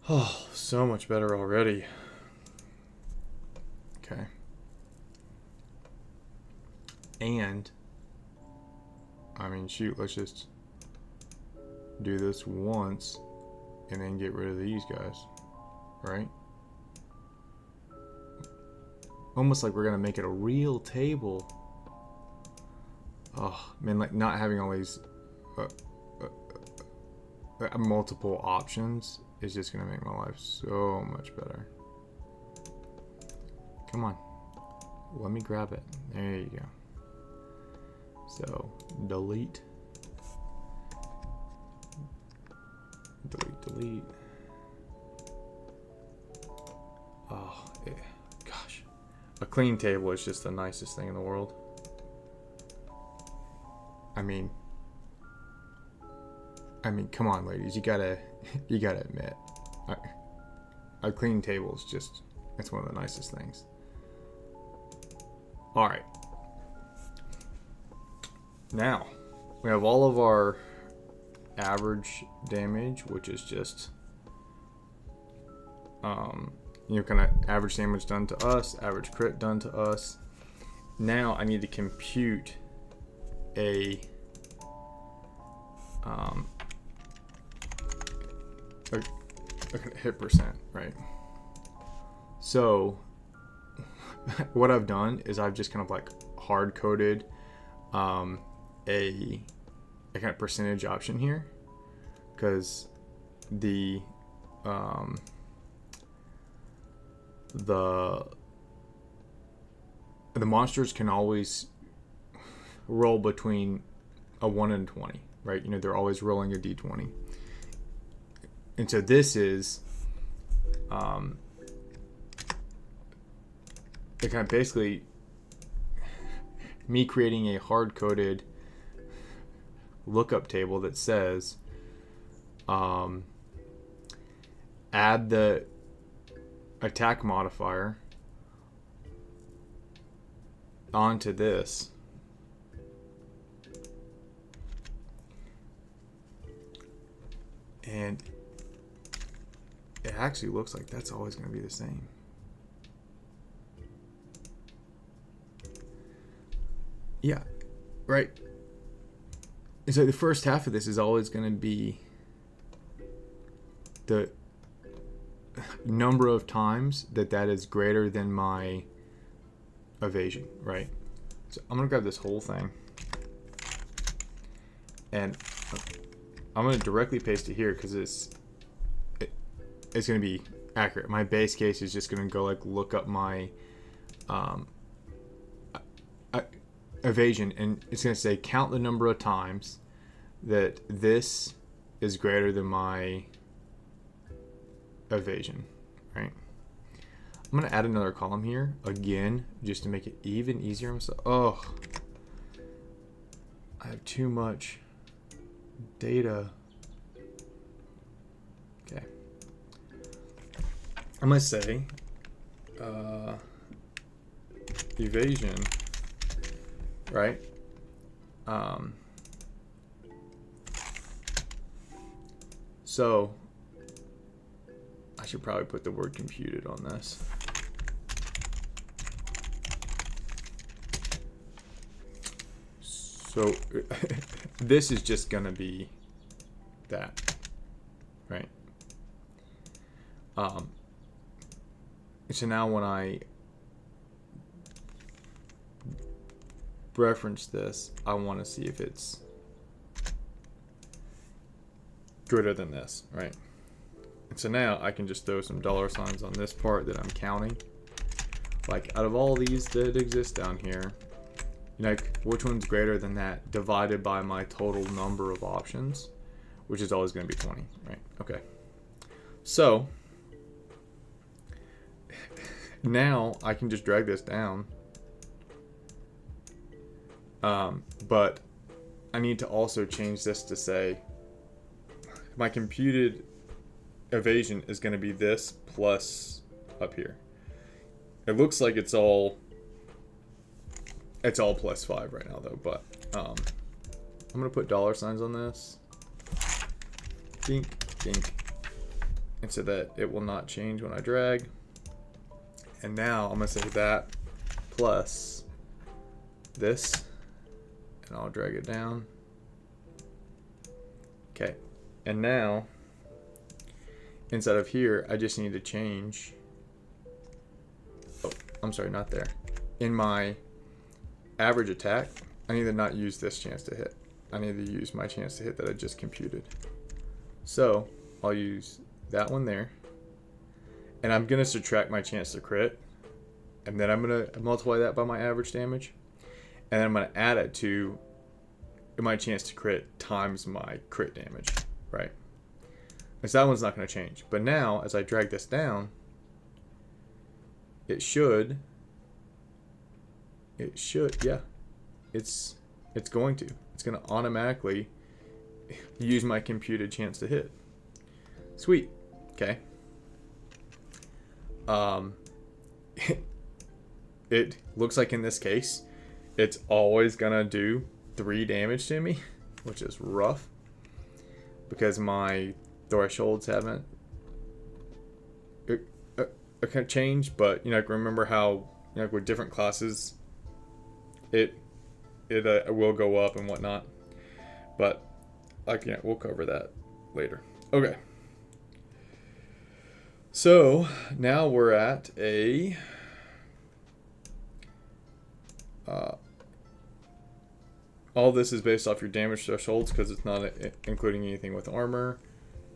Oh, so much better already. Okay. And, I mean, shoot, let's just do this once and then get rid of these guys, right? Almost like we're gonna make it a real table. Oh man, like not having all these multiple options is just gonna make my life so much better. Come on, let me grab it. There you go. So delete. Delete. Oh, gosh. A clean table is just the nicest thing in the world. I mean, come on, ladies. You gotta admit, a clean table is just, it's one of the nicest things. All right. Now, we have all of our average damage, which is just kind of average damage done to us, average crit done to us. Now I need to compute a hit percent, right? So what I've done is I've just kind of like hard coded a kind of percentage option here, because the monsters can always roll between a 1 and 20, right? You know, they're always rolling a d20. And so this is it kind of basically me creating a hard-coded lookup table that says add the attack modifier onto this, and it actually looks like that's always going to be the same. Yeah, right. And so the first half of this is always going to be the number of times that is greater than my evasion, right? So I'm gonna grab this whole thing, and I'm gonna directly paste it here because it's gonna be accurate. My base case is just gonna go like look up my evasion, and it's gonna say count the number of times that this is greater than my evasion, right? I'm gonna add another column here again just to make it even easier. Oh, I have too much data. Okay, I'm gonna say evasion, right? So I should probably put the word computed on this. So this is just gonna be that, right? So now when I reference this, I want to see if it's greater than this, right? And so now I can just throw some dollar signs on this part that I'm counting. Like out of all these that exist down here, you know, like which one's greater than that divided by my total number of options, which is always going to be 20, right? Okay. So now I can just drag this down. But I need to also change this to say my computed evasion is going to be this plus up here. It looks like it's all +5 right now though, but I'm going to put dollar signs on this. Dink, dink. And so that it will not change when I drag. And now I'm going to say that plus this, and I'll drag it down. Okay, and now inside of here, I just need to change. Oh, I'm sorry, not there. In my average attack, I need to not use this chance to hit. I need to use my chance to hit that I just computed. So I'll use that one there, and I'm gonna subtract my chance to crit, and then I'm gonna multiply that by my average damage, and then I'm gonna add it to my chance to crit times my crit damage, right? And so that one's not gonna change. But now, as I drag this down, it should, yeah, it's going to. It's gonna automatically use my computed chance to hit. Sweet. Okay. It looks like in this case, it's always gonna do 3 damage to me, which is rough because my thresholds haven't changed. But you know, remember how, you know, with different classes, it will go up and whatnot. But yeah, we'll cover that later. Okay. So now we're at a all this is based off your damage thresholds because it's not including anything with armor,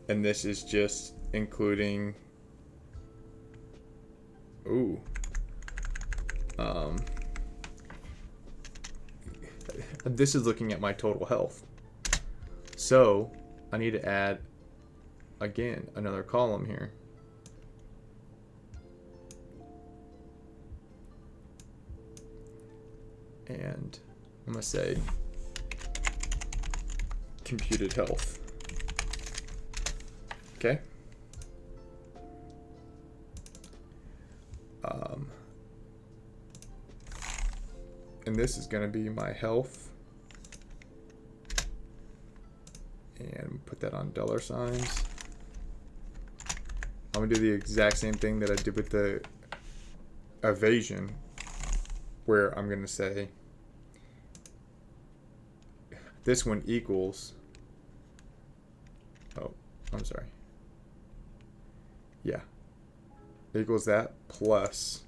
and this is just including this is looking at my total health. So I need to add again another column here. And I'm gonna say computed health. Okay. And this is gonna be my health, and put that on dollar signs. I'm gonna do the exact same thing that I did with the evasion, where I'm gonna say this one equals, oh, I'm sorry. Yeah. Equals that plus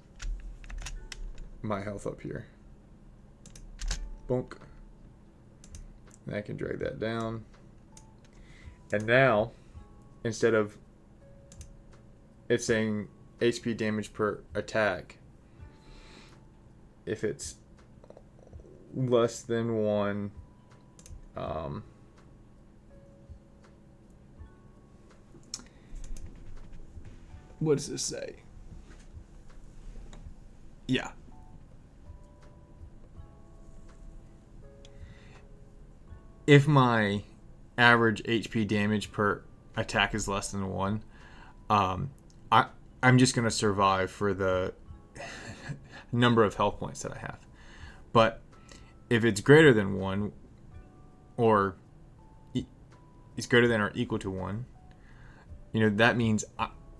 my health up here. Bonk. And I can drag that down. And now, instead of it's saying HP damage per attack, if it's less than 1, what does this say? Yeah. If my average HP damage per attack is less than 1, I'm just going to survive for the number of health points that I have. But if it's greater than 1, or it's greater than or equal to 1, that means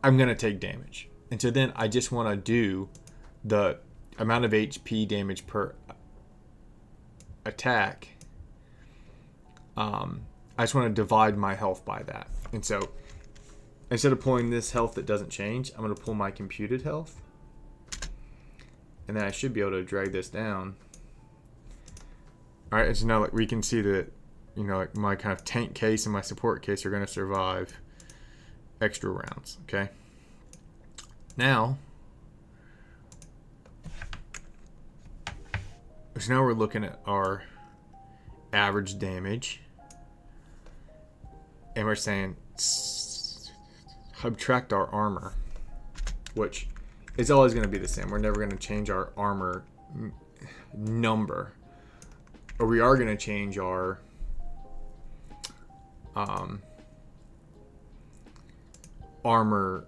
I'm going to take damage. And so then I just want to do the amount of HP damage per attack. I just want to divide my health by that. And so instead of pulling this health that doesn't change, I'm going to pull my computed health. And then I should be able to drag this down. All right, and so now we can see that, like my kind of tank case and my support case are going to survive extra rounds, okay? Now we're looking at our average damage. And we're saying subtract our armor, which is always going to be the same. We're never going to change our armor number. Or we are going to change our armor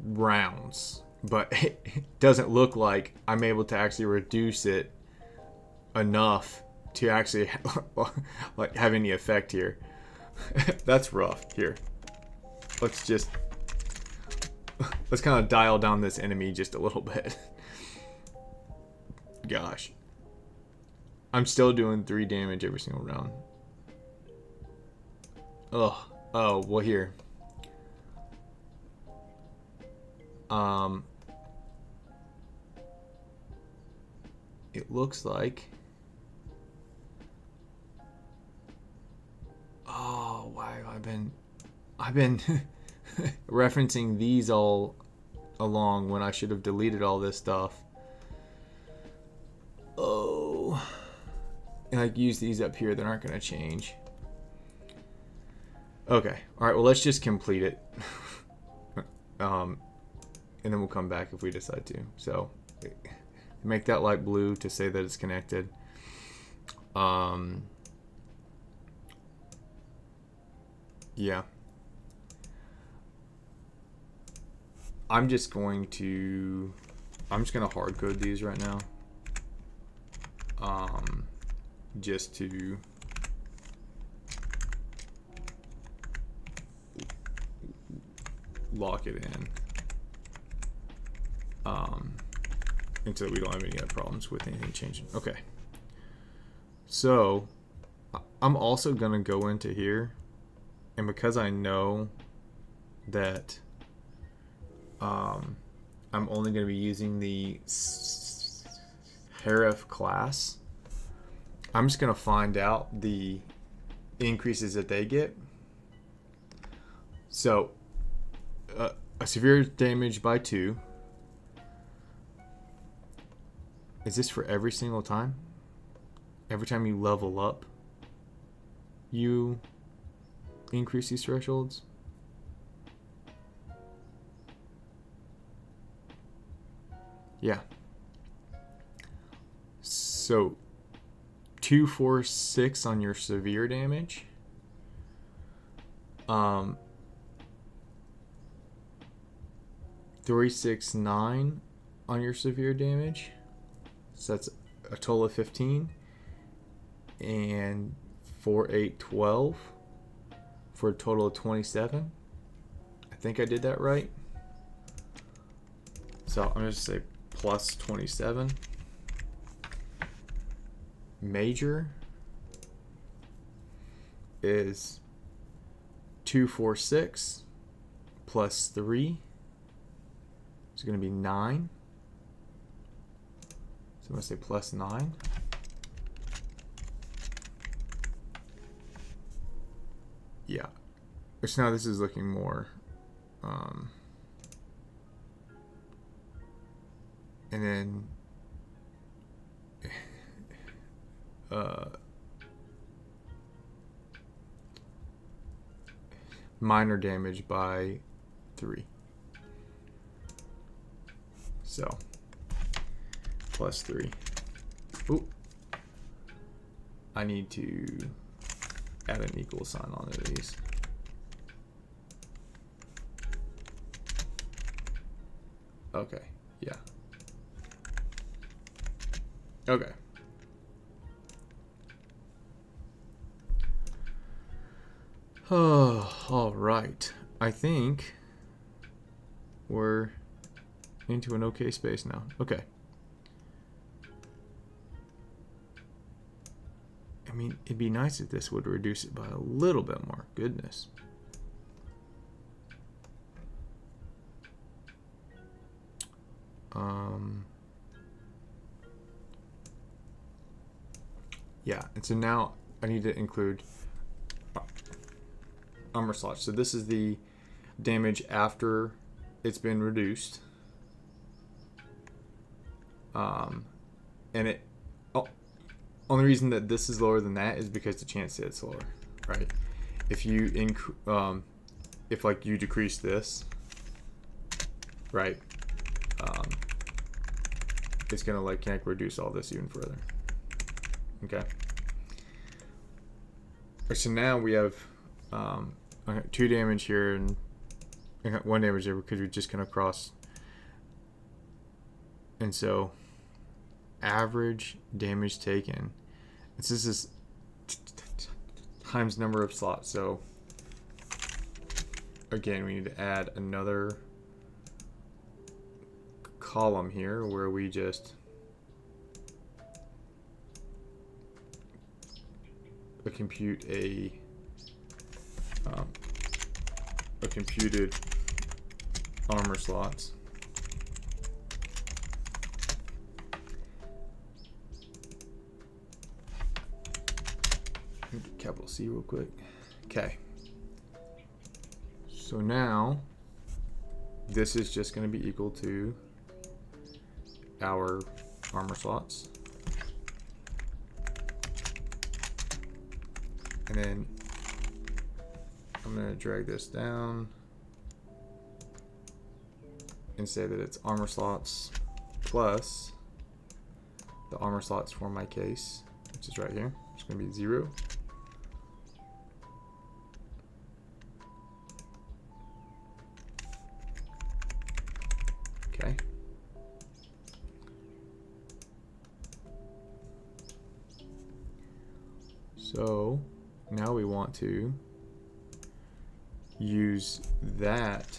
rounds. But it doesn't look like I'm able to actually reduce it enough to actually like have any effect here. That's rough. Here, let's kind of dial down this enemy just a little bit. Gosh, I'm still doing 3 damage every single round. Oh, well here. It looks like. Oh wow, I've been referencing these all along when I should have deleted all this stuff. Oh, and like use these up here that aren't going to change. Okay, all right. Well, let's just complete it, and then we'll come back if we decide to. So, make that light blue to say that it's connected. Yeah. I'm just going to hard code these right now. Just to lock it in. Until we don't have any other problems with anything changing. Okay. So I'm also gonna go into here, and because I know that I'm only going to be using the Seraph class, I'm just going to find out the increases that they get. So a severe damage by 2. Is this for every single time? Every time you level up, you increase these thresholds? Yeah. So 2, 4, 6 on your severe damage. 3, 6, 9 on your severe damage. So that's a total of 15. And 4, 8, 12 for a total of 27. I think I did that right. So I'm going to say plus 27. Major is 2, 4, 6 plus 3. It's going to be 9. So I'm going to say plus 9. yeah. So now this is looking more. And then minor damage by 3. So plus 3. Ooh. I need to add an equal sign onto these. Okay, yeah. Okay. Oh, all right. I think we're into an okay space now. Okay. I mean, it'd be nice if this would reduce it by a little bit more. Goodness. Yeah, and so now I need to include armor slots. So this is the damage after it's been reduced. And it only reason that this is lower than that is because the chance that it's lower, right? If you if like you decrease this, right, it's gonna like can't reduce all this even further. Okay. So now we have 2 damage here and 1 damage there because we just kind of cross. And so average damage taken. This is times number of slots. So again, we need to add another column here where we just compute a computed armor slots. Capital C real quick. Okay. So now this is just going to be equal to our armor slots. And then I'm going to drag this down and say that it's armor slots plus the armor slots for my case, which is right here. It's going to be 0. Okay. So now we want to use that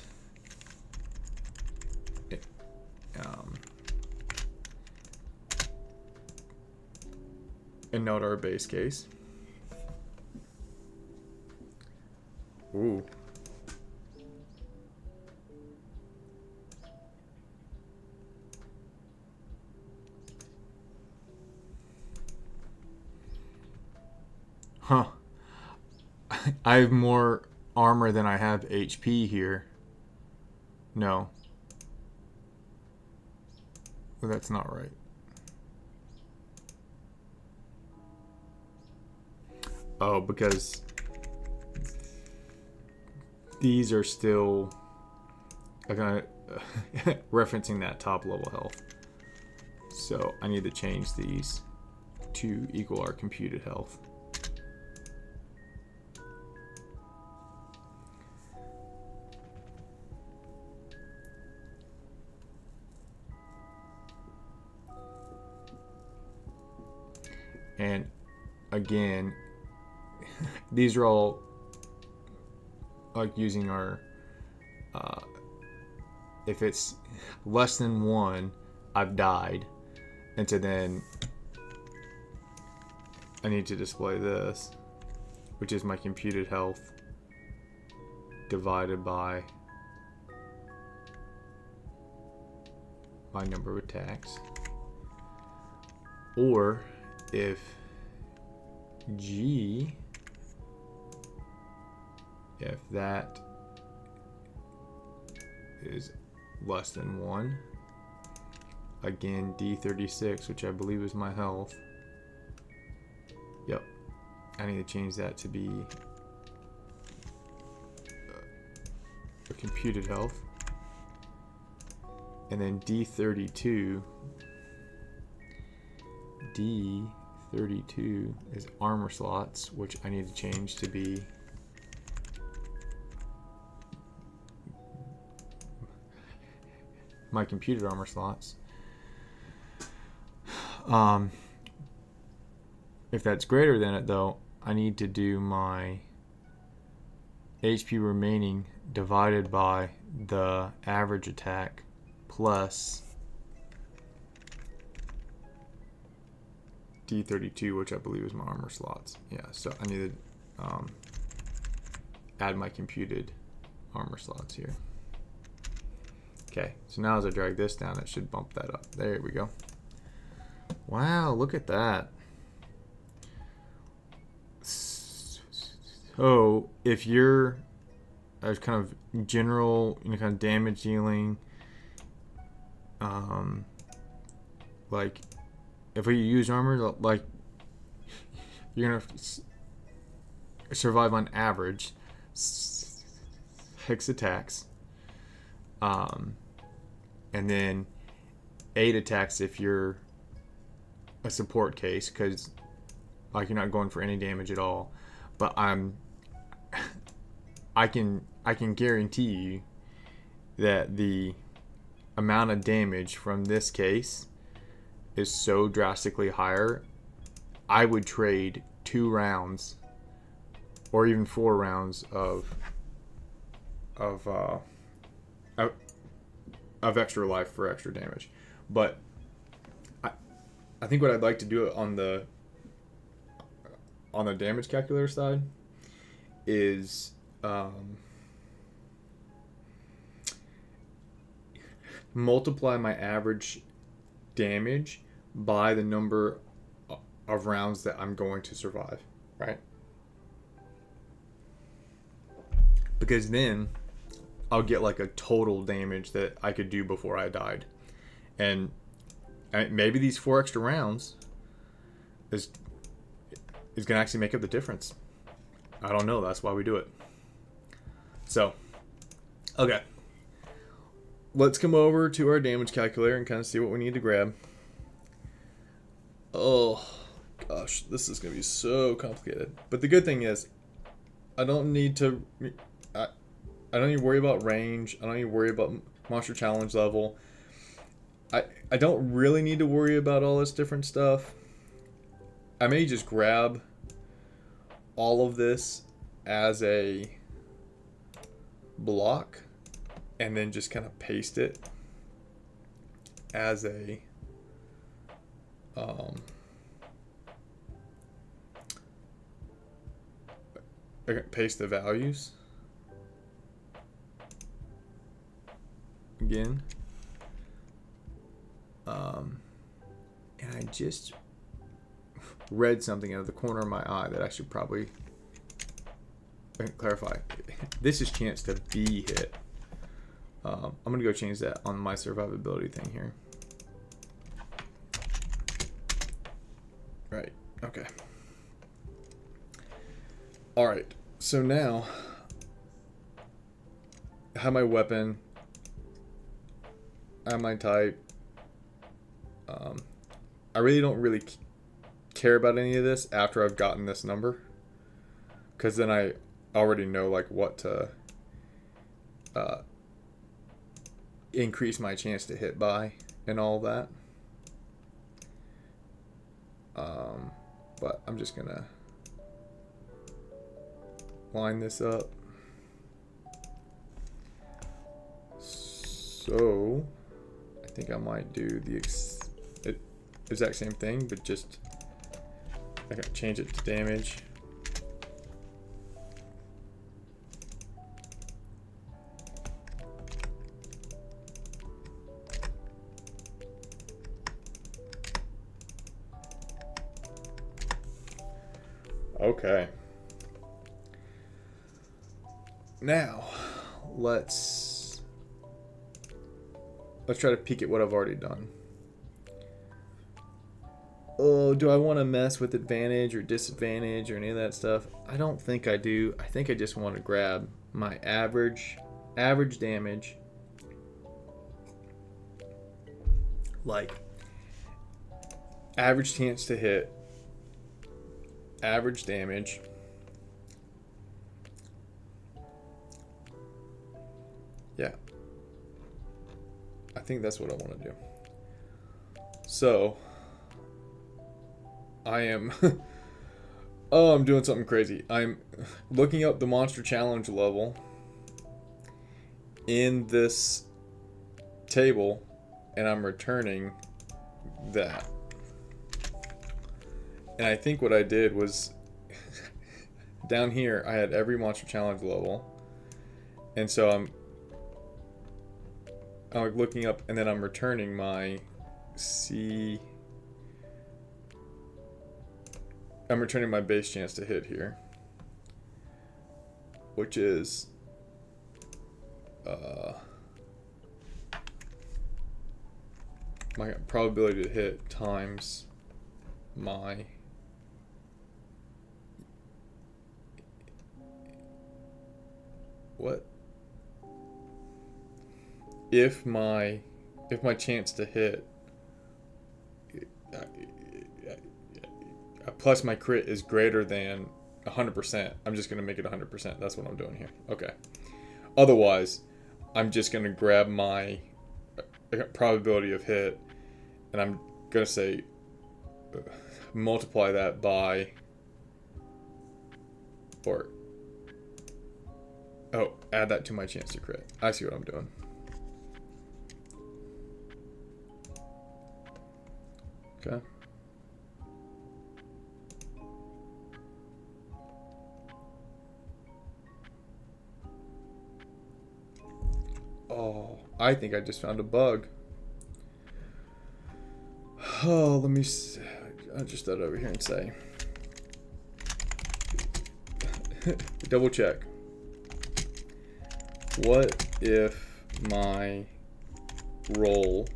and note our base case. Ooh. Huh. I have more armor than I have HP here. No. Well, that's not right. Oh, because these are still referencing that top level health. So I need to change these to equal our computed health. And again, these are all like using our if it's less than 1, I've died, and so then I need to display this, which is my computed health divided by my number of attacks. Or if G if that is less than 1. Again, D36, which I believe is my health. Yep. I need to change that to be a computed health. And then D32. D32 is armor slots, which I need to change to be my computed armor slots. If that's greater than it, though, I need to do my HP remaining divided by the average attack plus D32, which I believe is my armor slots. Yeah, so I need to add my computed armor slots here. Okay, so now as I drag this down, it should bump that up. There we go. Wow, look at that. So if you're a kind of general, kind of damage dealing, like if we use armor, like you're gonna survive on average 6 attacks, and then 8 attacks if you're a support case, because like you're not going for any damage at all. But I can guarantee you that the amount of damage from this case is so drastically higher. I would trade 2 rounds or even 4 rounds of extra life for extra damage. But I think what I'd like to do on the damage calculator side is multiply my average damage by the number of rounds that I'm going to survive, right? Because then I'll get like a total damage that I could do before I died. And maybe these 4 extra rounds is going to actually make up the difference. I don't know. That's why we do it. So, okay. Let's come over to our damage calculator and kind of see what we need to grab. Oh, gosh. This is going to be so complicated. But the good thing is, I don't need to worry about range. I don't need to worry about monster challenge level. I don't really need to worry about all this different stuff. I may just grab all of this as a block and then just kind of paste it as a paste the values again. And I just read something out of the corner of my eye that I should probably clarify. This is chance to be hit. I'm going to go change that on my survivability thing here. Right. Okay. All right. So now I have my weapon. I have my type. I really don't care about any of this after I've gotten this number, because then I already know like what to increase my chance to hit by and all that. But I'm just gonna line this up. So I think I might do the exact same thing, but just I gotta change it to damage. Okay. now let's try to peek at what I've already done. Oh, do I want to mess with advantage or disadvantage or any of that stuff? I don't think I do. I think I just want to grab my average damage, like average chance to hit, average damage, yeah, I think that's what I want to do. So I am oh, I'm doing something crazy. I'm looking up the monster challenge level in this table, and I'm returning that. And I think what I did was down here I had every monster challenge level, and so I'm like looking up, and then I'm returning my I'm returning my base chance to hit here, which is my probability to hit times my if my chance to hit plus my crit is greater than 100%, I'm just going to make it 100%. That's what I'm doing here. Okay. Otherwise, I'm just going to grab my probability of hit, and I'm going to say multiply that by, or, oh, add that to my chance to crit. I see what I'm doing. Okay. Oh, I think I just found a bug. Oh, let me I'll just throw it over here and say double check. What if my roll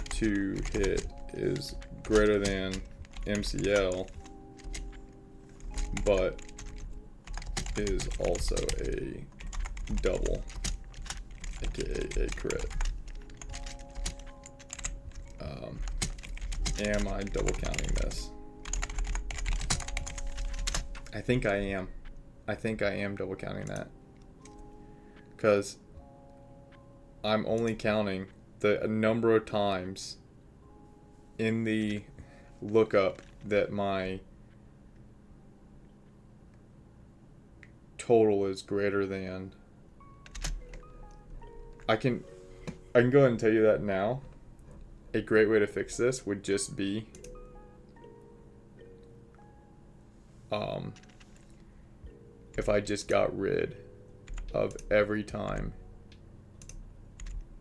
to hit is greater than MCL, but is also a double, aka a crit? Am I double counting this? I think I am. I think I am double counting that, because I'm only counting the number of times in the lookup that my total is greater than. I can go ahead and tell you that now. A great way to fix this would just be if I just got rid of every time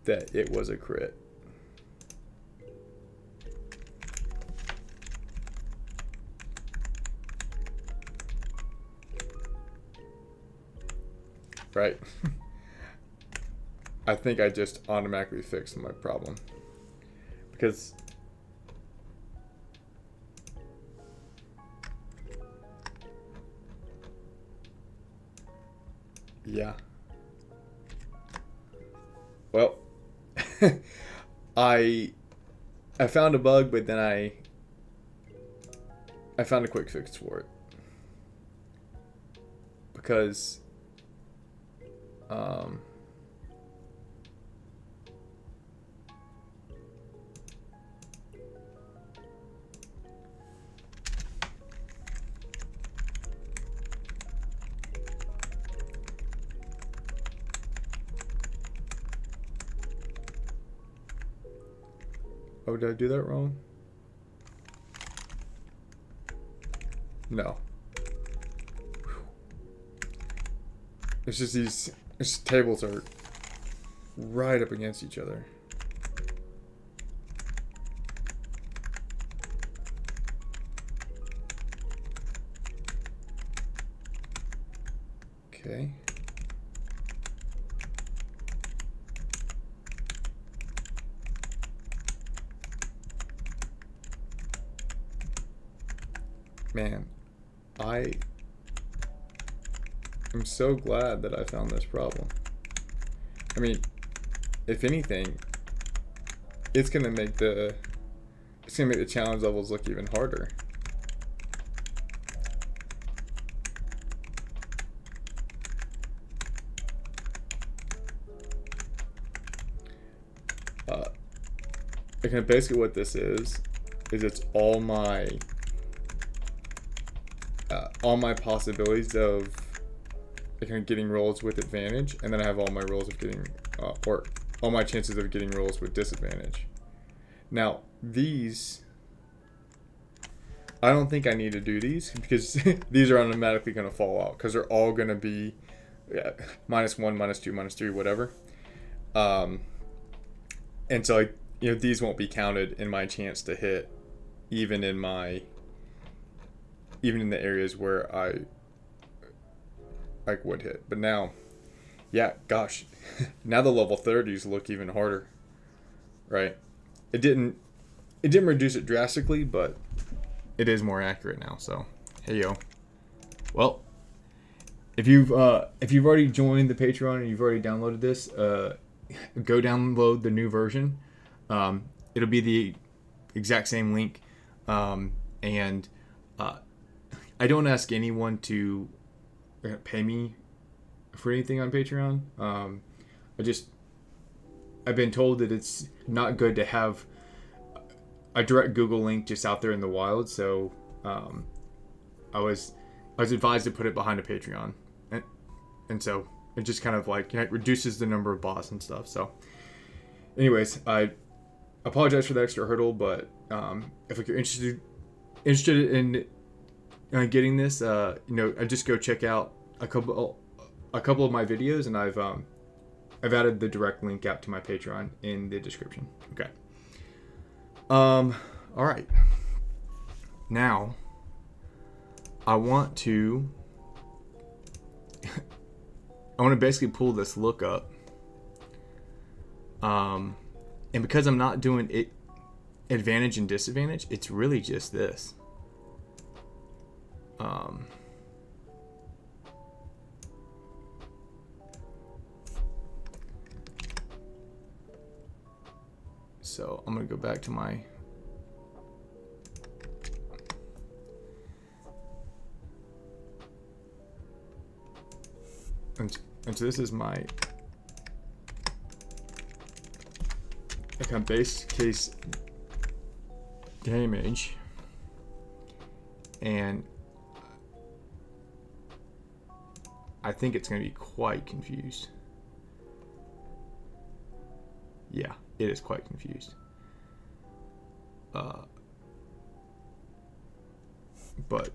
that it was a crit. Right? I think I just automatically fixed my problem. Because yeah. Well, I found a bug, but then I found a quick fix for it. Because oh, did I do that wrong? No. It's just these tables are right up against each other. Okay. Man, I am so glad that I found this problem. I mean, if anything, it's gonna make the challenge levels look even harder. Okay, basically what this is it's all my possibilities of getting rolls with advantage, and then I have all my rolls of getting or all my chances of getting rolls with disadvantage. Now these, I don't think I need to do these because these are automatically going to fall out because they're all going to be -1, -2, -3, whatever. And so these won't be counted in my chance to hit, even in the areas where I would hit. But now, yeah, gosh, now the level 30s look even harder, right? It didn't reduce it drastically, but it is more accurate now. So, hey yo. Well, if you've already joined the Patreon and you've already downloaded this, go download the new version. It'll be the exact same link, and I don't ask anyone to pay me for anything on Patreon. I've been told that it's not good to have a direct Google link just out there in the wild, so I was advised to put it behind a Patreon, and so it just kind of it reduces the number of bots and stuff. So, anyways, I apologize for the extra hurdle, but if you're interested in getting this, I just go check out a couple of my videos, and I've added the direct link out to my Patreon in the description. Okay. All right. Now, I want to basically pull this look up. And because I'm not doing it advantage and disadvantage, it's really just this. So I'm going to go back to my and so this is my base case damage, and I think it's going to be quite confused. Yeah, it is quite confused. But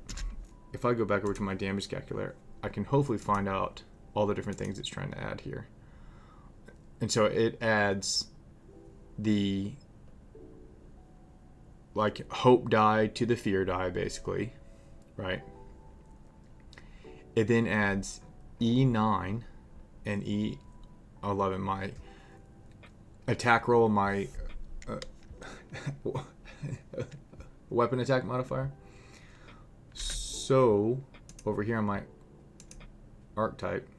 if I go back over to my damage calculator, I can hopefully find out all the different things it's trying to add here. And so it adds the hope die to the fear die, basically, right? It then adds E9 and E11, my attack roll, my weapon attack modifier. So over here on my archetype,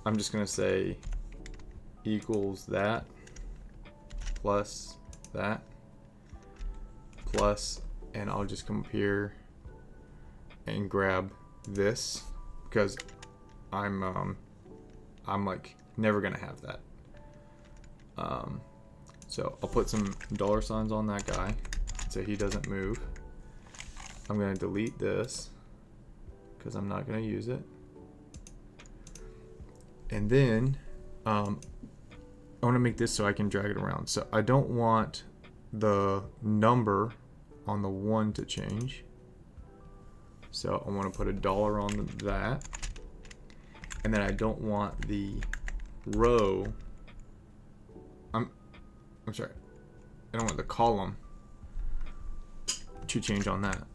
I'm just going to say equals that plus that plus, and I'll just come up here and grab this because I'm never gonna have that. So I'll put some $signs on that guy so he doesn't move. I'm gonna delete this because I'm not gonna use it. And then I want to make this so I can drag it around. So I don't want the number on the 1 to change. So I want to put $1 on that. And then I don't want the row. I'm sorry. I don't want the column to change on that.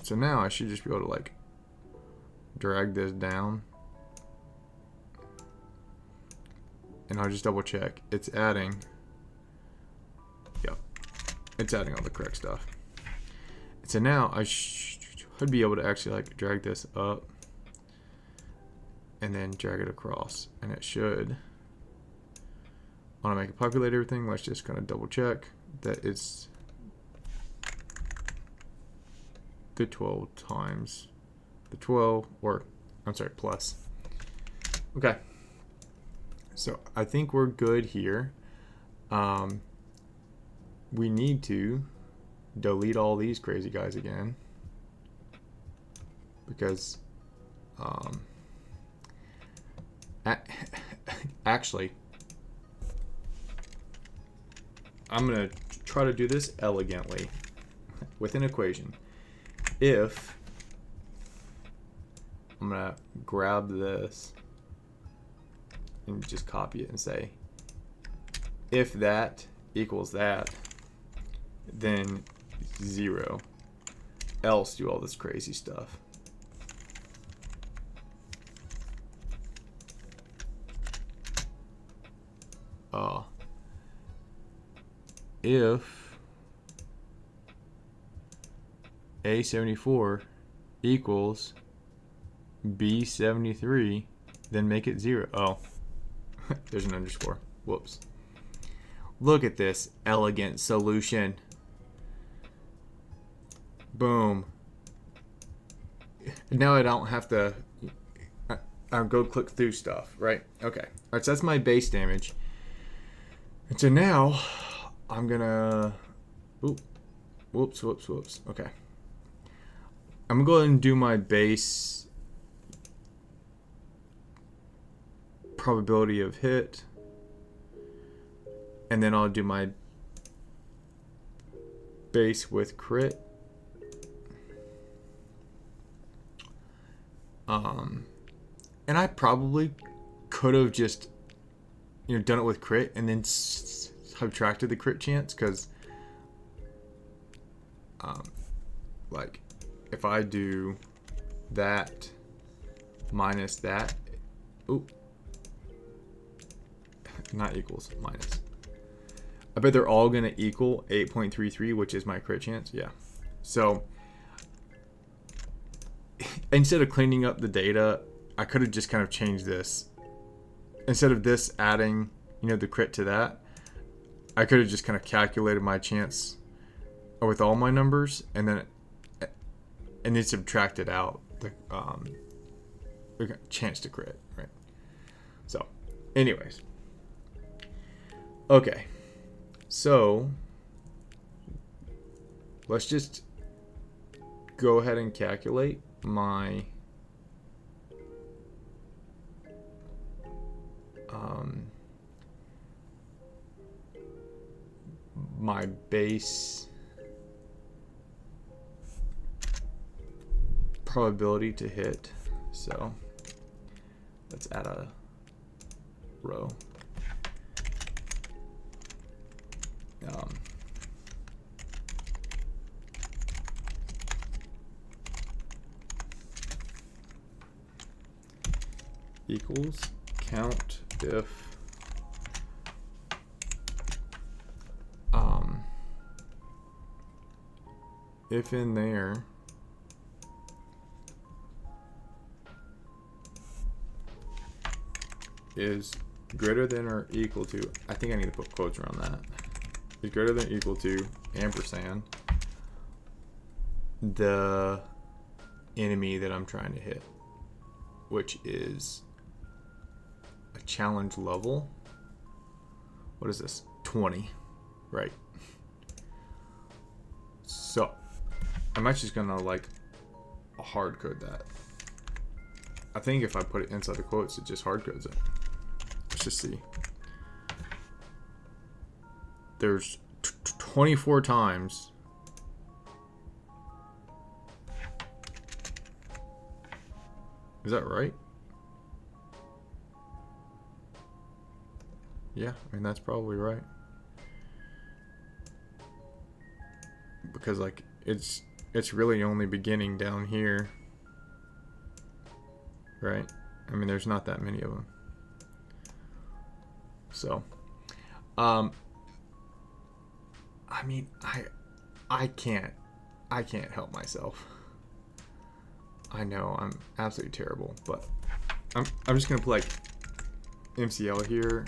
So now I should just be able to drag this down. And I'll just double check. It's adding. Yep. It's adding all the correct stuff. So now I I'd be able to actually like drag this up and then drag it across, and it should automatically populate everything. Let's just kind of double check that it's the 12 times the 12, or I'm sorry, plus. Okay, so I think we're good here. We need to delete all these crazy guys again, because actually I'm gonna try to do this elegantly with an equation. If I'm gonna grab this and just copy it and say, if that equals that, then 0, else do all this crazy stuff. If A74 equals B73, then make it 0. Oh, there's an underscore. Whoops. Look at this elegant solution. Boom. Now I don't have to I'll go click through stuff, right? Okay. All right, so that's my base damage. And so now I'm gonna, whoops. Okay. I'm gonna go ahead and do my base probability of hit, and then I'll do my base with crit. And I probably could have just, done it with crit and then subtracted the crit chance, because like if I do that minus that, not equals, minus, I bet they're all gonna equal 8.33, which is my crit chance. Yeah, so instead of cleaning up the data, I could have just kind of changed this. Instead of this adding, the crit to that, I could have just kind of calculated my chance with all my numbers, and then subtracted out the chance to crit, right? So, anyways, okay, so let's just go ahead and calculate my my base probability to hit. So let's add a row. Equals count if in there is greater than or equal to, I think I need to put quotes around that, is greater than or equal to ampersand the enemy that I'm trying to hit, which is a challenge level. What is this? 20, right? So I'm actually just gonna like hard code that. I think if I put it inside the quotes, it just hard codes it. Let's just see. There's 24 times. Is that right? Yeah, I mean, that's probably right. Because like it's really only beginning down here, right? I mean, there's not that many of them. So, I mean, I can't help myself. I know I'm absolutely terrible, but I'm just gonna put like MCL here.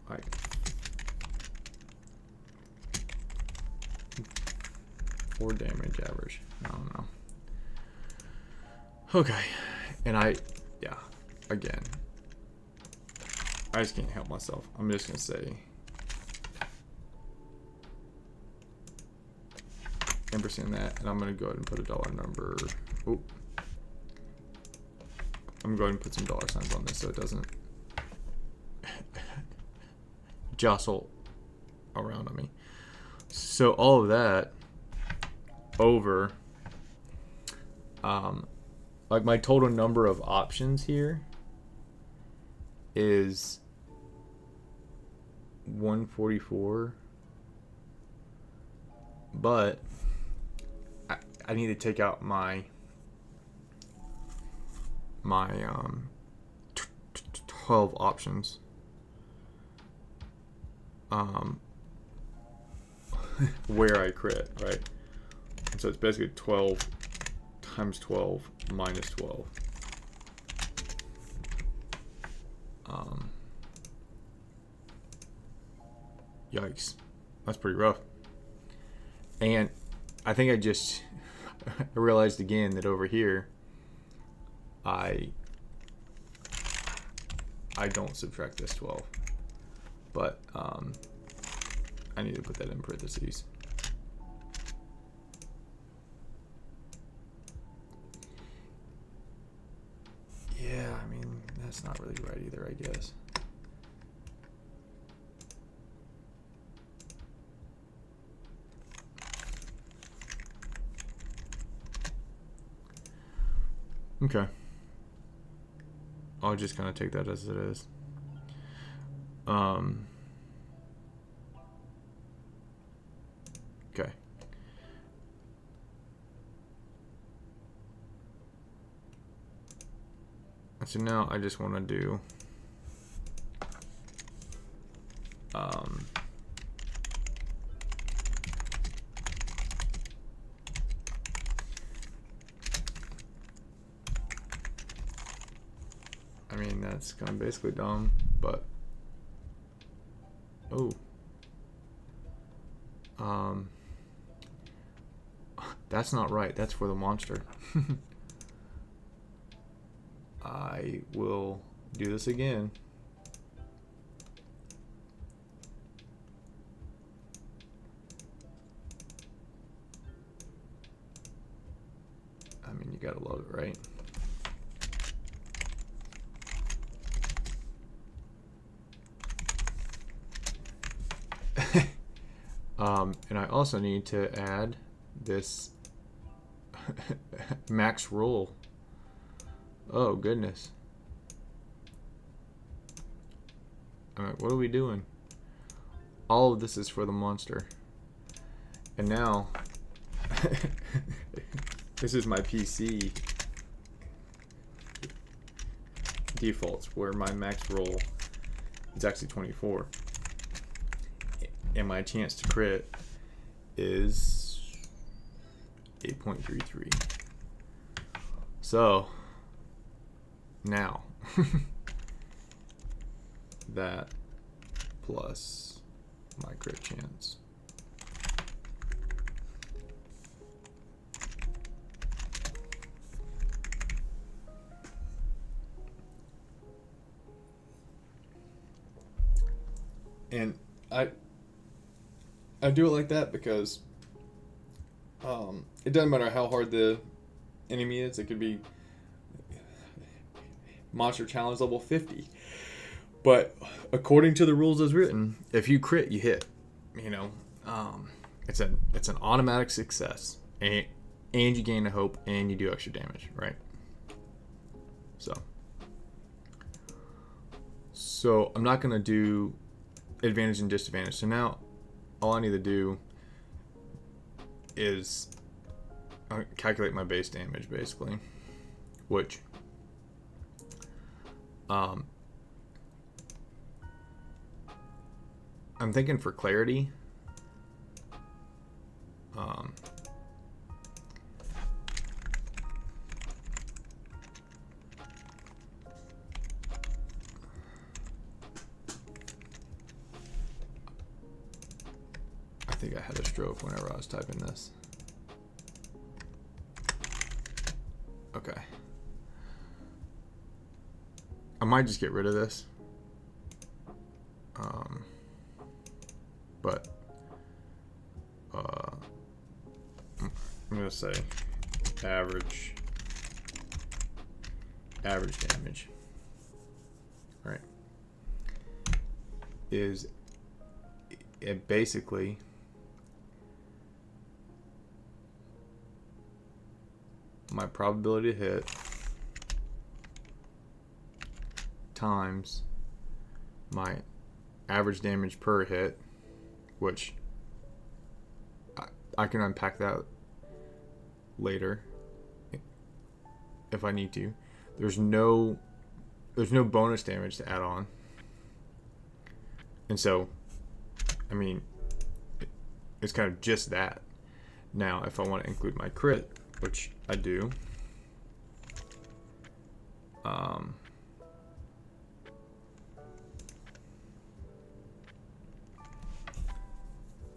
Like 4 damage average. I don't know. Okay, and again, I just can't help myself. I'm just gonna say ampersand that, and I'm gonna go ahead and put a dollar number. Oh, I'm going to put some dollar signs on this so it doesn't jostle around on me. So all of that over, like my total number of options here is 144, but I need to take out my 12 options. Where I crit, right? And so it's basically 12 times 12 minus 12. Yikes. That's pretty rough. And I think I just realized again that over here I don't subtract this 12. But I need to put that in parentheses. Yeah, I mean, that's not really right either, I guess. Okay. I'll just kind of take that as it is. Okay. So now I just want to do I mean, that's kind of basically dumb, but that's not right. That's for the monster. I will do this again. I mean, you gotta love it, right? And I also need to add this max roll. Oh, goodness. Alright, what are we doing? All of this is for the monster. And now, this is my PC defaults, where my max roll is actually 24. And my chance to crit is 8.33. So now that plus my crit chance. And I do it like that because it doesn't matter how hard the enemy is. It could be monster challenge level 50. But according to the rules as written, if you crit, you hit. You know, it's an automatic success, and you gain a hope, and you do extra damage, right? So I'm not gonna do advantage and disadvantage. So now all I need to do is calculate my base damage, basically, which I'm thinking for clarity, I think I had a stroke whenever I was typing this. Okay. I might just get rid of this. But I'm gonna say average damage. All right. Is it basically my probability to hit times my average damage per hit, which I can unpack that later if I need to. There's no bonus damage to add on, and so I mean it's kind of just that. Now if I want to include my crit, which I do,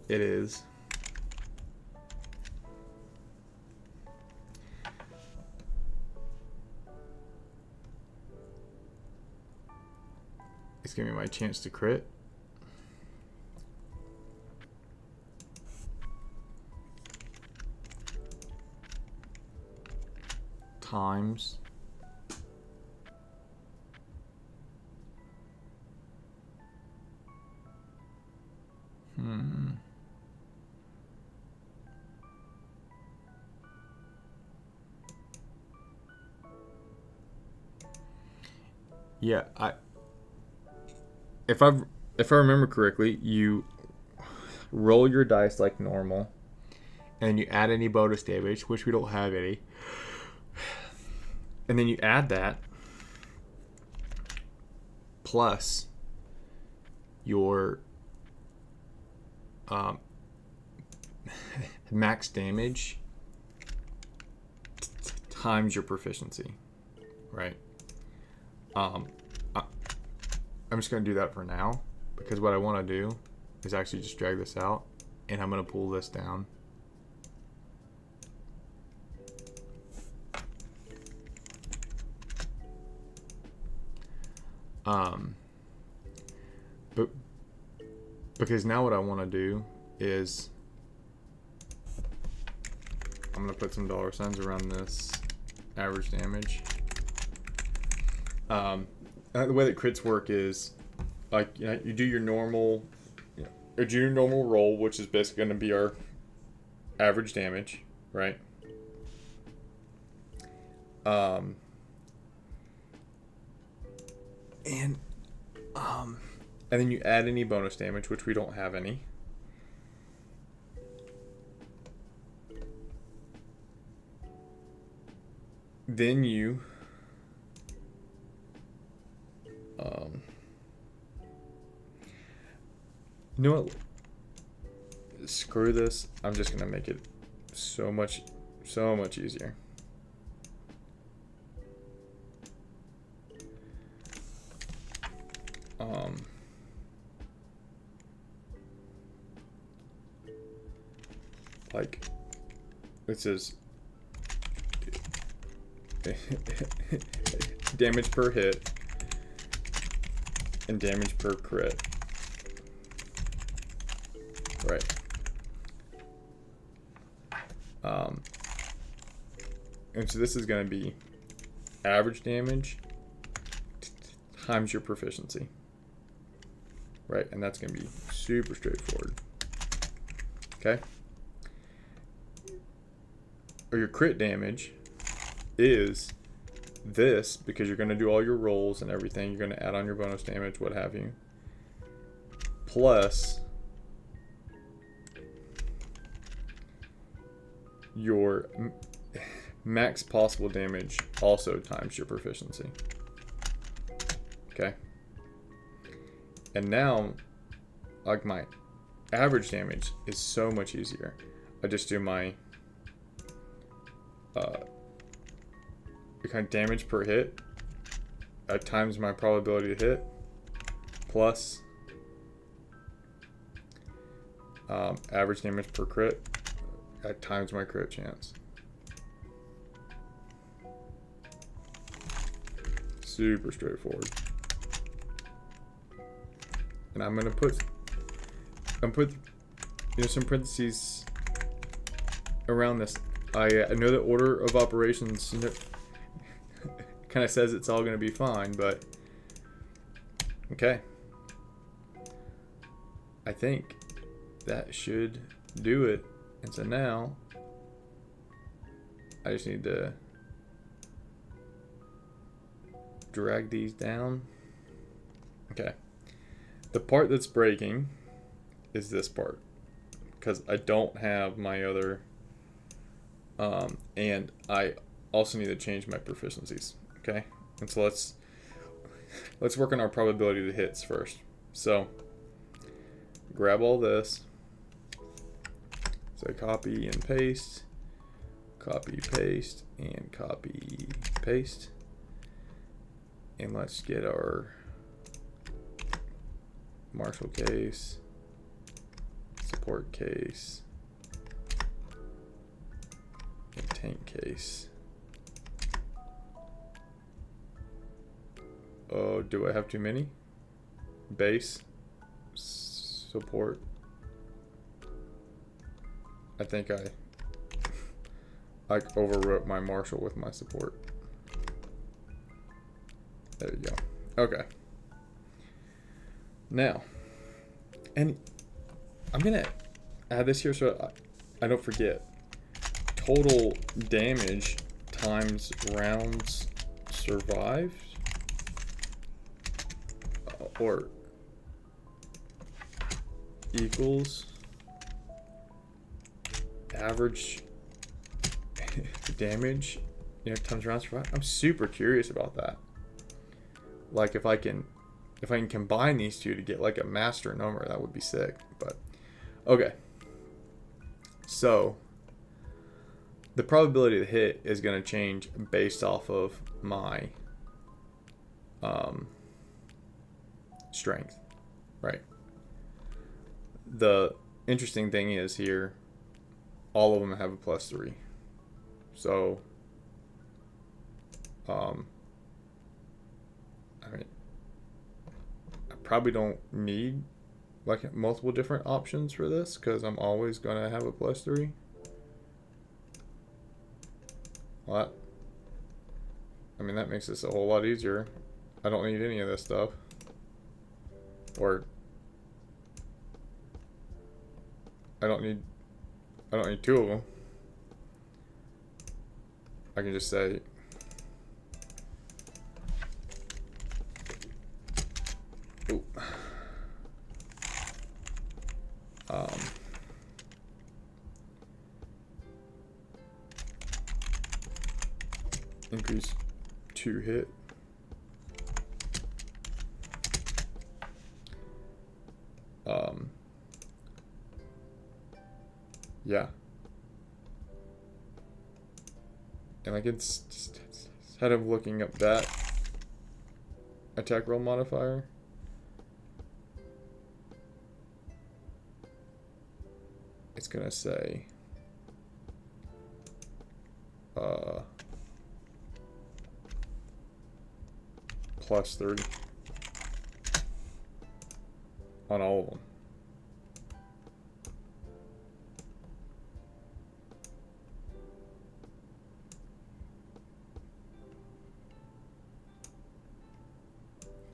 it is it's giving me my chance to crit times yeah, if I remember correctly, you roll your dice like normal, and you add any bonus damage, which we don't have any, and then you add that plus your max damage times your proficiency, right? I'm just going to do that for now, because what I want to do is actually just drag this out, and I'm going to pull this down. But because now what I want to do is I'm going to put some dollar signs around this average damage. The way that crits work is, like, you do your normal, roll, which is basically going to be our average damage, right? And then you add any bonus damage, which we don't have any. Then you you know what? Screw this. I'm just gonna make it so much easier. Like, this is damage per hit and damage per crit. Right. And so this is going to be average damage times your proficiency. Right, and that's going to be super straightforward. Okay? Or your crit damage is this, because you're going to do all your rolls and everything. You're going to add on your bonus damage, what have you. Plus your max possible damage also times your proficiency. Okay. And now, like, my average damage is so much easier. I just do my kind of damage per hit at times my probability to hit plus average damage per crit at times my crit chance. Super straightforward. And I'm gonna put some parentheses around this. I know the order of operations kind of says it's all gonna be fine, but okay. I think that should do it. And so now I just need to drag these down. Okay. The part that's breaking is this part because I don't have my other and I also need to change my proficiencies. Okay. And so let's work on our probability to hits first. So grab all this. So copy and paste, and copy, paste. And let's get our Marshall case, support case, and tank case. Oh, do I have too many? Base, support. I think I overwrote my Marshall with my support. There you go. Okay. Now, and I'm gonna add this here so I don't forget. Total damage times rounds survived, or equals average damage, times rounds survived. I'm super curious about that. Like if I can combine these two to get like a master number, that would be sick. But okay. So the probability to hit is going to change based off of my strength, right? The interesting thing is here, all of them have a +3. So I mean, I probably don't need like multiple different options for this because I'm always going to have a +3. Well, I mean, that makes this a whole lot easier. I don't need any of this stuff. Or I don't need two of them. I can just say increase 2 hit. Yeah. And like it's just, instead of looking up that attack roll modifier, it's gonna say +30 on all of them.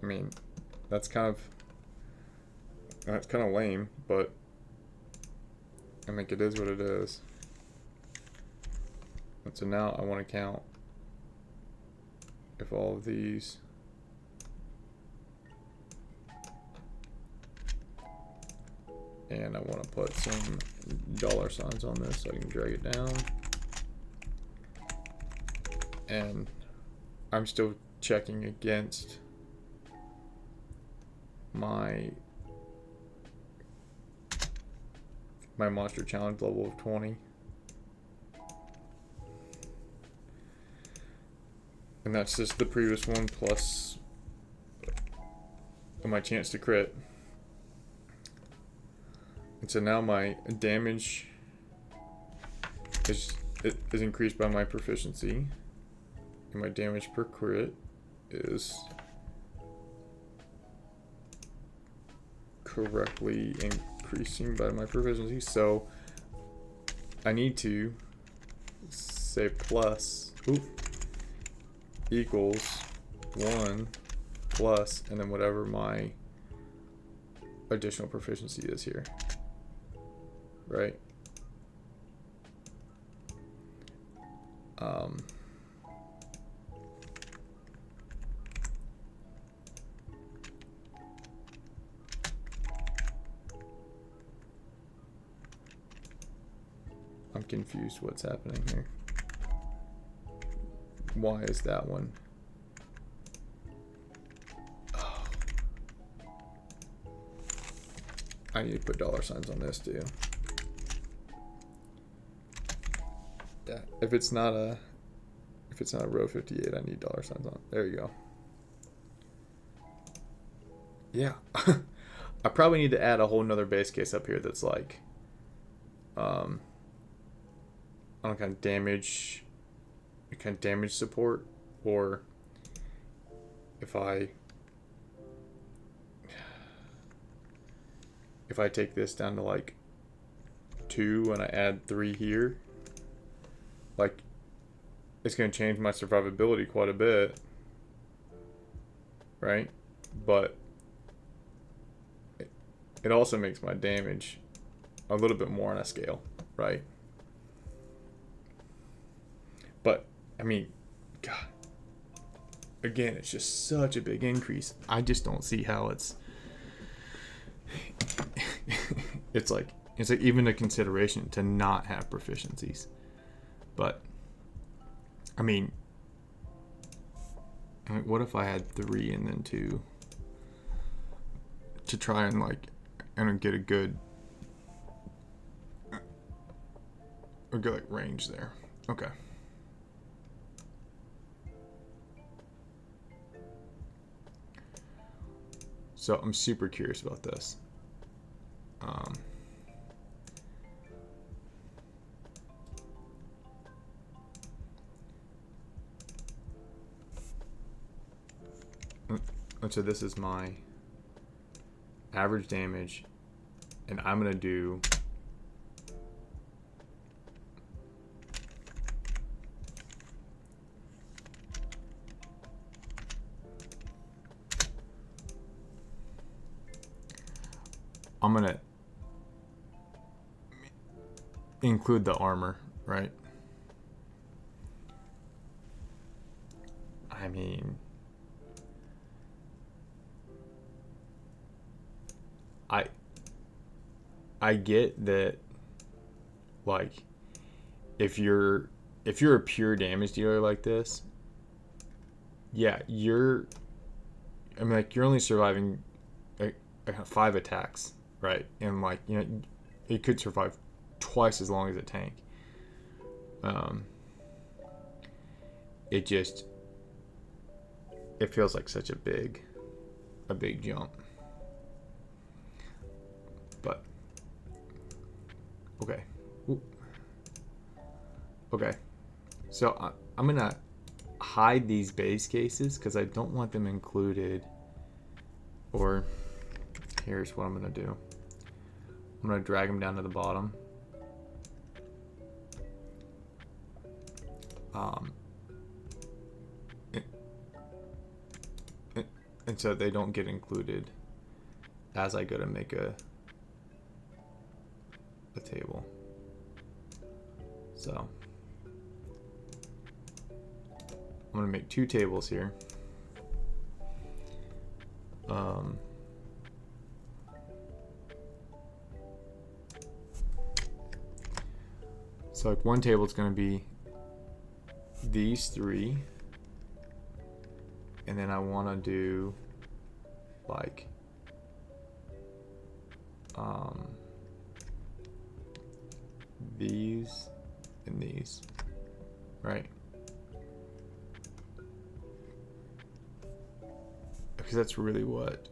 I mean, that's kind of lame, but I think it is what it is. And so now I want to count if all of these and I want to put some $signs on this so I can drag it down. And I'm still checking against my monster challenge level of 20. And that's just the previous one plus my chance to crit. And so now my damage is increased by my proficiency. And my damage per crit is correctly increasing by my proficiency. So I need to say plus equals 1 plus, and then whatever my additional proficiency is here, right? I'm confused what's happening here. Why is that one? Oh. I need to put dollar signs on this too. Yeah, if it's not a row 58, I need dollar signs on. There you go. Yeah. I probably need to add a whole nother base case up here that's like I don't kind of damage support, or if I take this down to like 2 and I add 3 here, like it's going to change my survivability quite a bit, right? But it also makes my damage a little bit more on a scale, right? But I mean, God, again, it's just such a big increase. I just don't see how it's like even a consideration to not have proficiencies. But I mean, what if I had 3 and then 2 to try and like get a good like range there? Okay. So I'm super curious about this. So this is my average damage, and I'm gonna do I'm gonna include the armor, right? I mean, I get that, like, if you're a pure damage dealer like this, yeah, you're only surviving 5 attacks, right? And like, it could survive twice as long as a tank. It feels like such a big jump. But okay. Ooh. Okay. So I'm gonna hide these base cases because I don't want them included. Or here's what I'm gonna do. I'm gonna drag them down to the bottom. And so they don't get included as I go to make a table. So I'm gonna make 2 tables here. So like one table is going to be these 3, and then I want to do like these and these, right? Because that's really what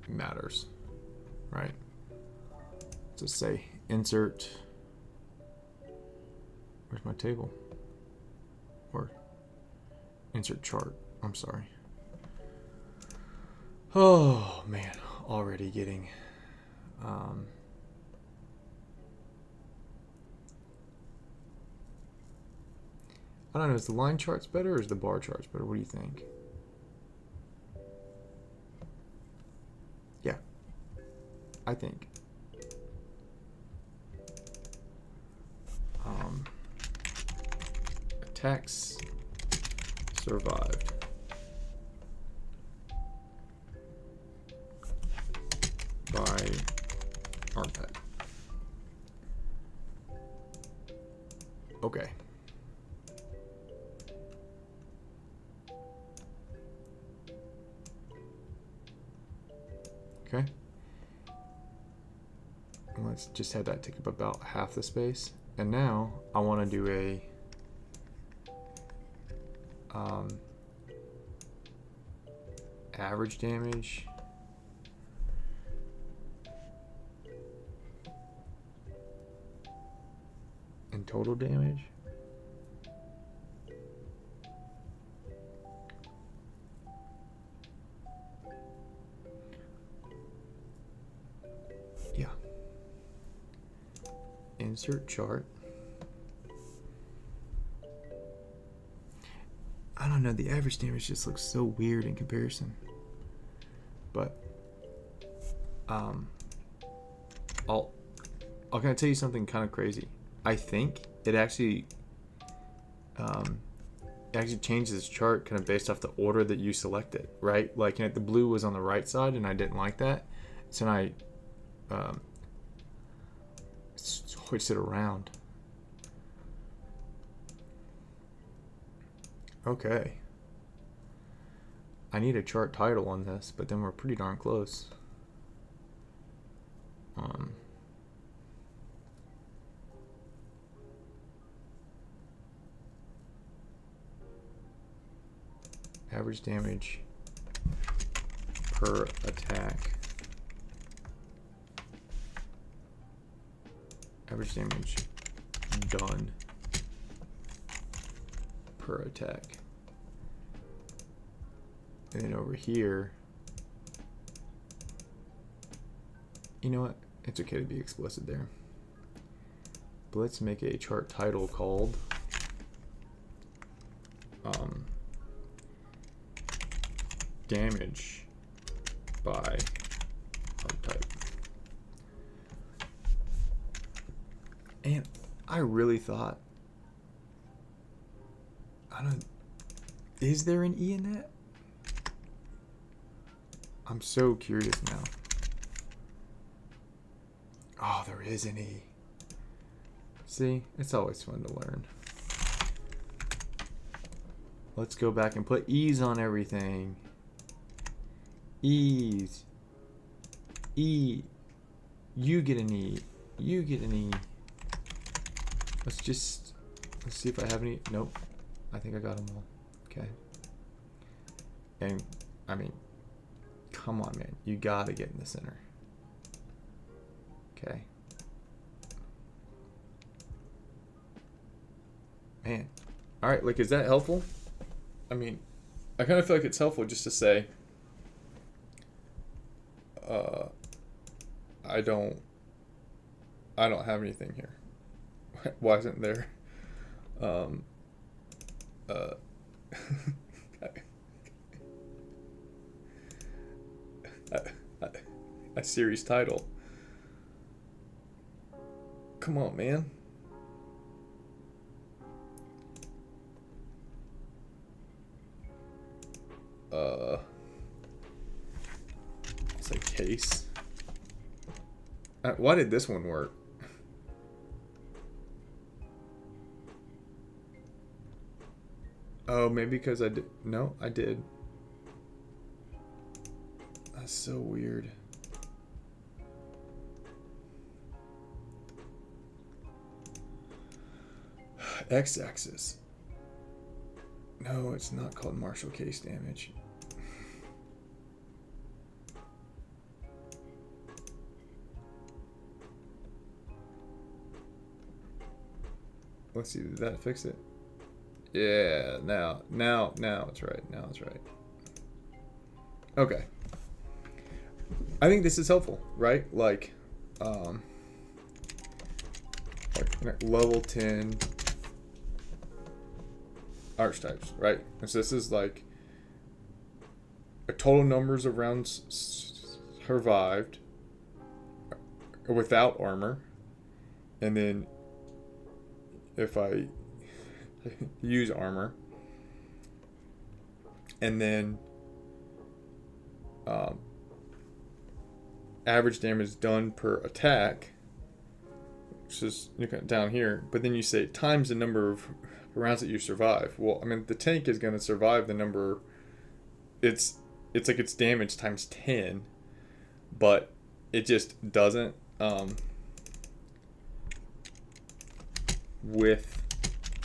matters, right? So say insert, where's my table? Or insert chart, I'm sorry. Oh man, already getting I don't know, is the line charts better or is the bar charts better? What do you think? Yeah, I think attacks survived by arm type. Okay. Okay. And let's just have that take up about half the space. And now I want to do a average damage and total damage. Yeah. Insert chart. I don't know, the average damage just looks so weird in comparison. But I'll kind of tell you something kind of crazy. I think it actually changes its chart kind of based off the order that you selected, right? Like, you know, the blue was on the right side and I didn't like that, so I switched it around. Okay. I need a chart title on this, but then we're pretty darn close. Average damage per attack. Average damage done per attack. And then over here, you know what? It's okay to be explicit there. But let's make a chart title called damage by archetype. And I really thought, is there an E in that? I'm so curious now. Oh, there is an E. See, it's always fun to learn. Let's go back and put E's on everything. E's. E. You get an E. You get an E. Let's see if I have any. Nope. I think I got them all. Okay. And, I mean, come on, man. You gotta get in the center. Okay. Man. Alright, like, is that helpful? I mean, I kind of feel like it's helpful just to say, I don't have anything here. Why isn't there a series title? Come on, man. It's a case. Why did this one work? Oh, maybe because I did. No, I did. That's so weird. X-axis. No, it's not called Marshall case damage. Let's see, did that fix it? Yeah, now it's right. Now it's right. Okay. I think this is helpful, right? Like level 10 archetypes, right? And so this is like a total numbers of rounds survived without armor, and then if I use armor, and then average damage done per attack, which is down here, but then you say times the number of rounds that you survive. Well, I mean, the tank is going to survive the number, it's like it's damage times 10, but it just doesn't with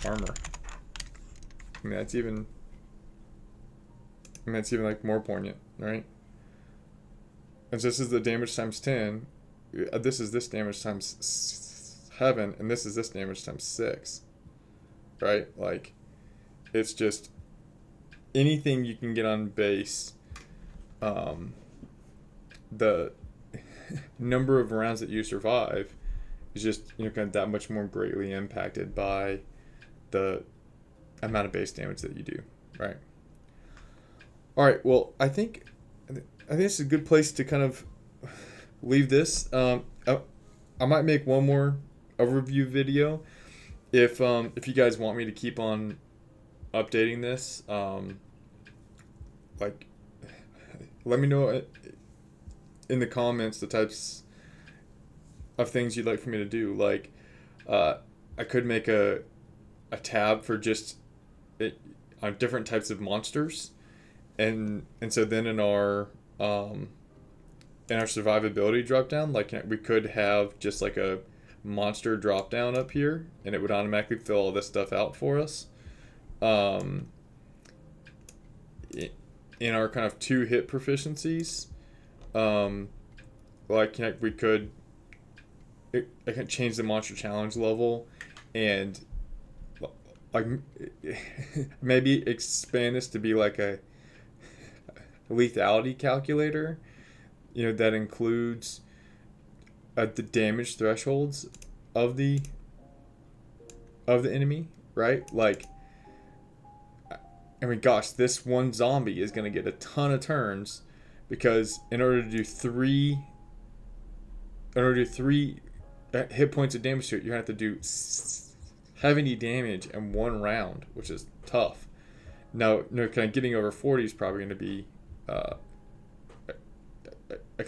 armor. I mean, that's even like more poignant, right? And so this is the damage times 10. This is this damage times 7, and this is this damage times 6. Right? Like, it's just anything you can get on base. The number of rounds that you survive is just kind of that much more greatly impacted by the amount of base damage that you do, right? All right. Well, I think this is a good place to kind of leave this. I might make one more overview video if you guys want me to keep on updating this. Like, let me know in the comments the types of things you'd like for me to do. Like, I could make a tab for just on different types of monsters, and so then in our survivability drop down, like we could have just like a monster drop down up here, and it would automatically fill all this stuff out for us. In our kind of 2 hit proficiencies, like we could, I can change the monster challenge level, and like maybe expand this to be like a lethality calculator, that includes the damage thresholds of the enemy, right? Like, I mean, gosh, this one zombie is going to get a ton of turns, because in order to do 3 hit points of damage to it, you have to do 70 damage in 1 round, which is tough. Now, kind of getting over 40 is probably going to be kind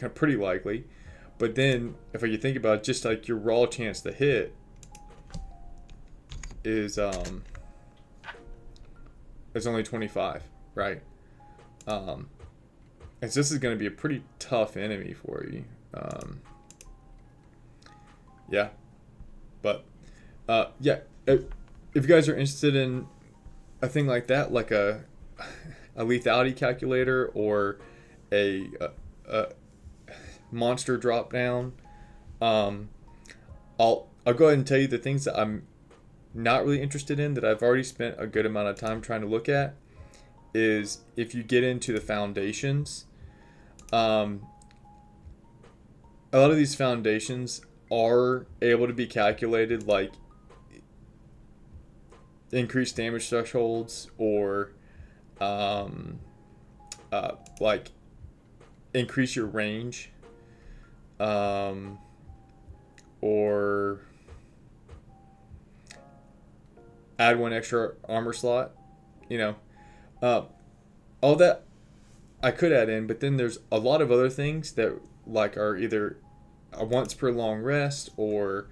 of pretty likely. But then, if you think about it, just like your raw chance to hit is it's only 25, right? And so this is going to be a pretty tough enemy for you. Yeah. But, yeah. If you guys are interested in a thing like that, like a lethality calculator or a monster drop down, I'll go ahead and tell you the things that I'm not really interested in, that I've already spent a good amount of time trying to look at, is if you get into the foundations. A lot of these foundations are able to be calculated, like increased damage thresholds, or like increase your range, or add 1 extra armor slot, all that I could add in, but then there's a lot of other things that like are either a once per long rest, or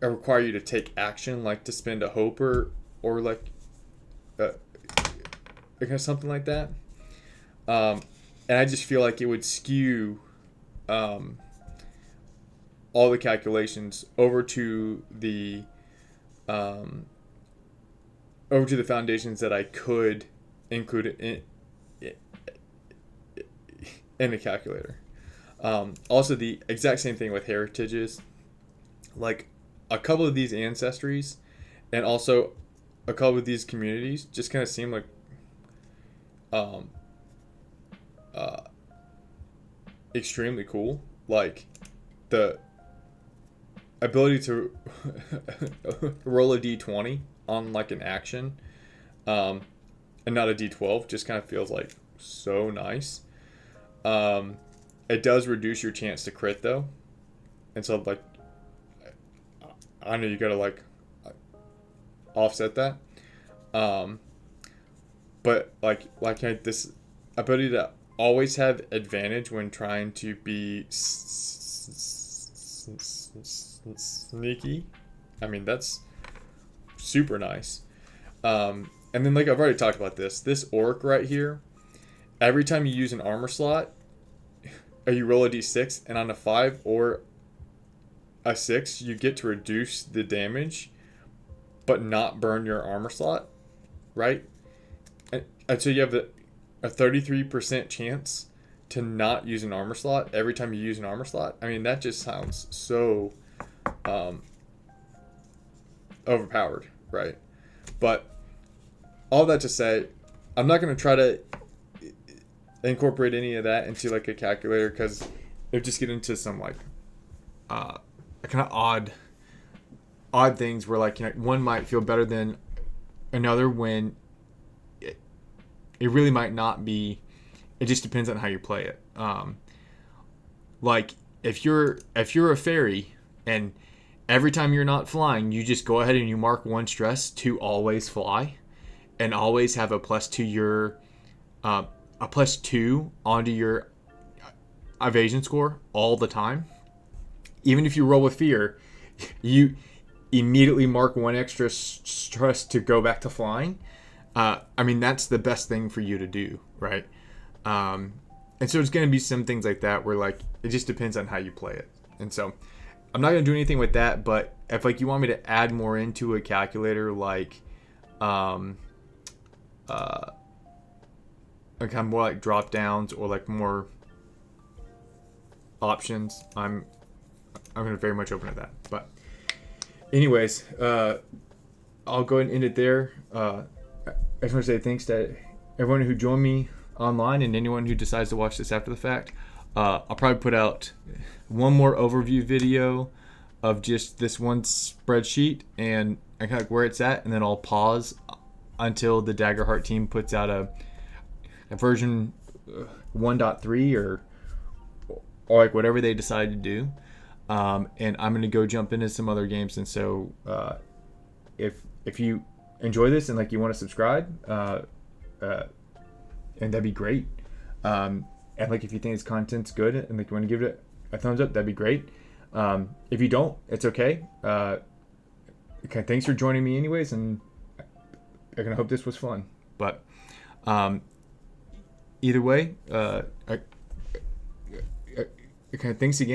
require you to take action, like to spend a hope, or like something like that. And I just feel like it would skew all the calculations over to the over to the foundations that I could include in a calculator. Also, the exact same thing with heritages. Like a couple of these ancestries and also a couple of these communities just kind of seem like um, uh, extremely cool. Like the ability to roll a d20 on like an action and not a d12 just kind of feels like so nice. It does reduce your chance to crit though, and so like I know you gotta like offset that. But this ability to always have advantage when trying to be sneaky. I mean, that's super nice. And then like I've already talked about this orc right here. Every time you use an armor slot, or you roll a d6, and on a 5 or a 6, you get to reduce the damage, but not burn your armor slot, right? And so you have a 33% chance to not use an armor slot every time you use an armor slot. I mean, that just sounds so overpowered, right? But all that to say, I'm not going to try to incorporate any of that into like a calculator because it would just get into some like kind of odd things where like, you know, one might feel better than another when it really might not be. It just depends on how you play it. Like if you're a fairy and every time you're not flying, you just go ahead and you mark 1 stress to always fly and always have a +2 onto your evasion score all the time. Even if you roll with fear, you immediately mark 1 extra stress to go back to flying. I mean, that's the best thing for you to do, right? And so it's going to be some things like that where like it just depends on how you play it. And so I'm not going to do anything with that, but if like you want me to add more into a calculator, like kind of more like drop downs or like more options, I'm going to very much open to that. But anyways, I'll go ahead and end it there. I just want to say thanks to everyone who joined me online and anyone who decides to watch this after the fact. I'll probably put out one more overview video of just this one spreadsheet and kind of like where it's at, and then I'll pause until the Daggerheart team puts out a version 1.3 or like whatever they decide to do. And I'm going to go jump into some other games. And so if you enjoy this and like you want to subscribe, and that'd be great. And like if you think this content's good and like you want to give it a thumbs up, that'd be great. If you don't, it's okay. Okay, thanks for joining me anyways, and I kind of hope this was fun. But either way, okay, thanks again.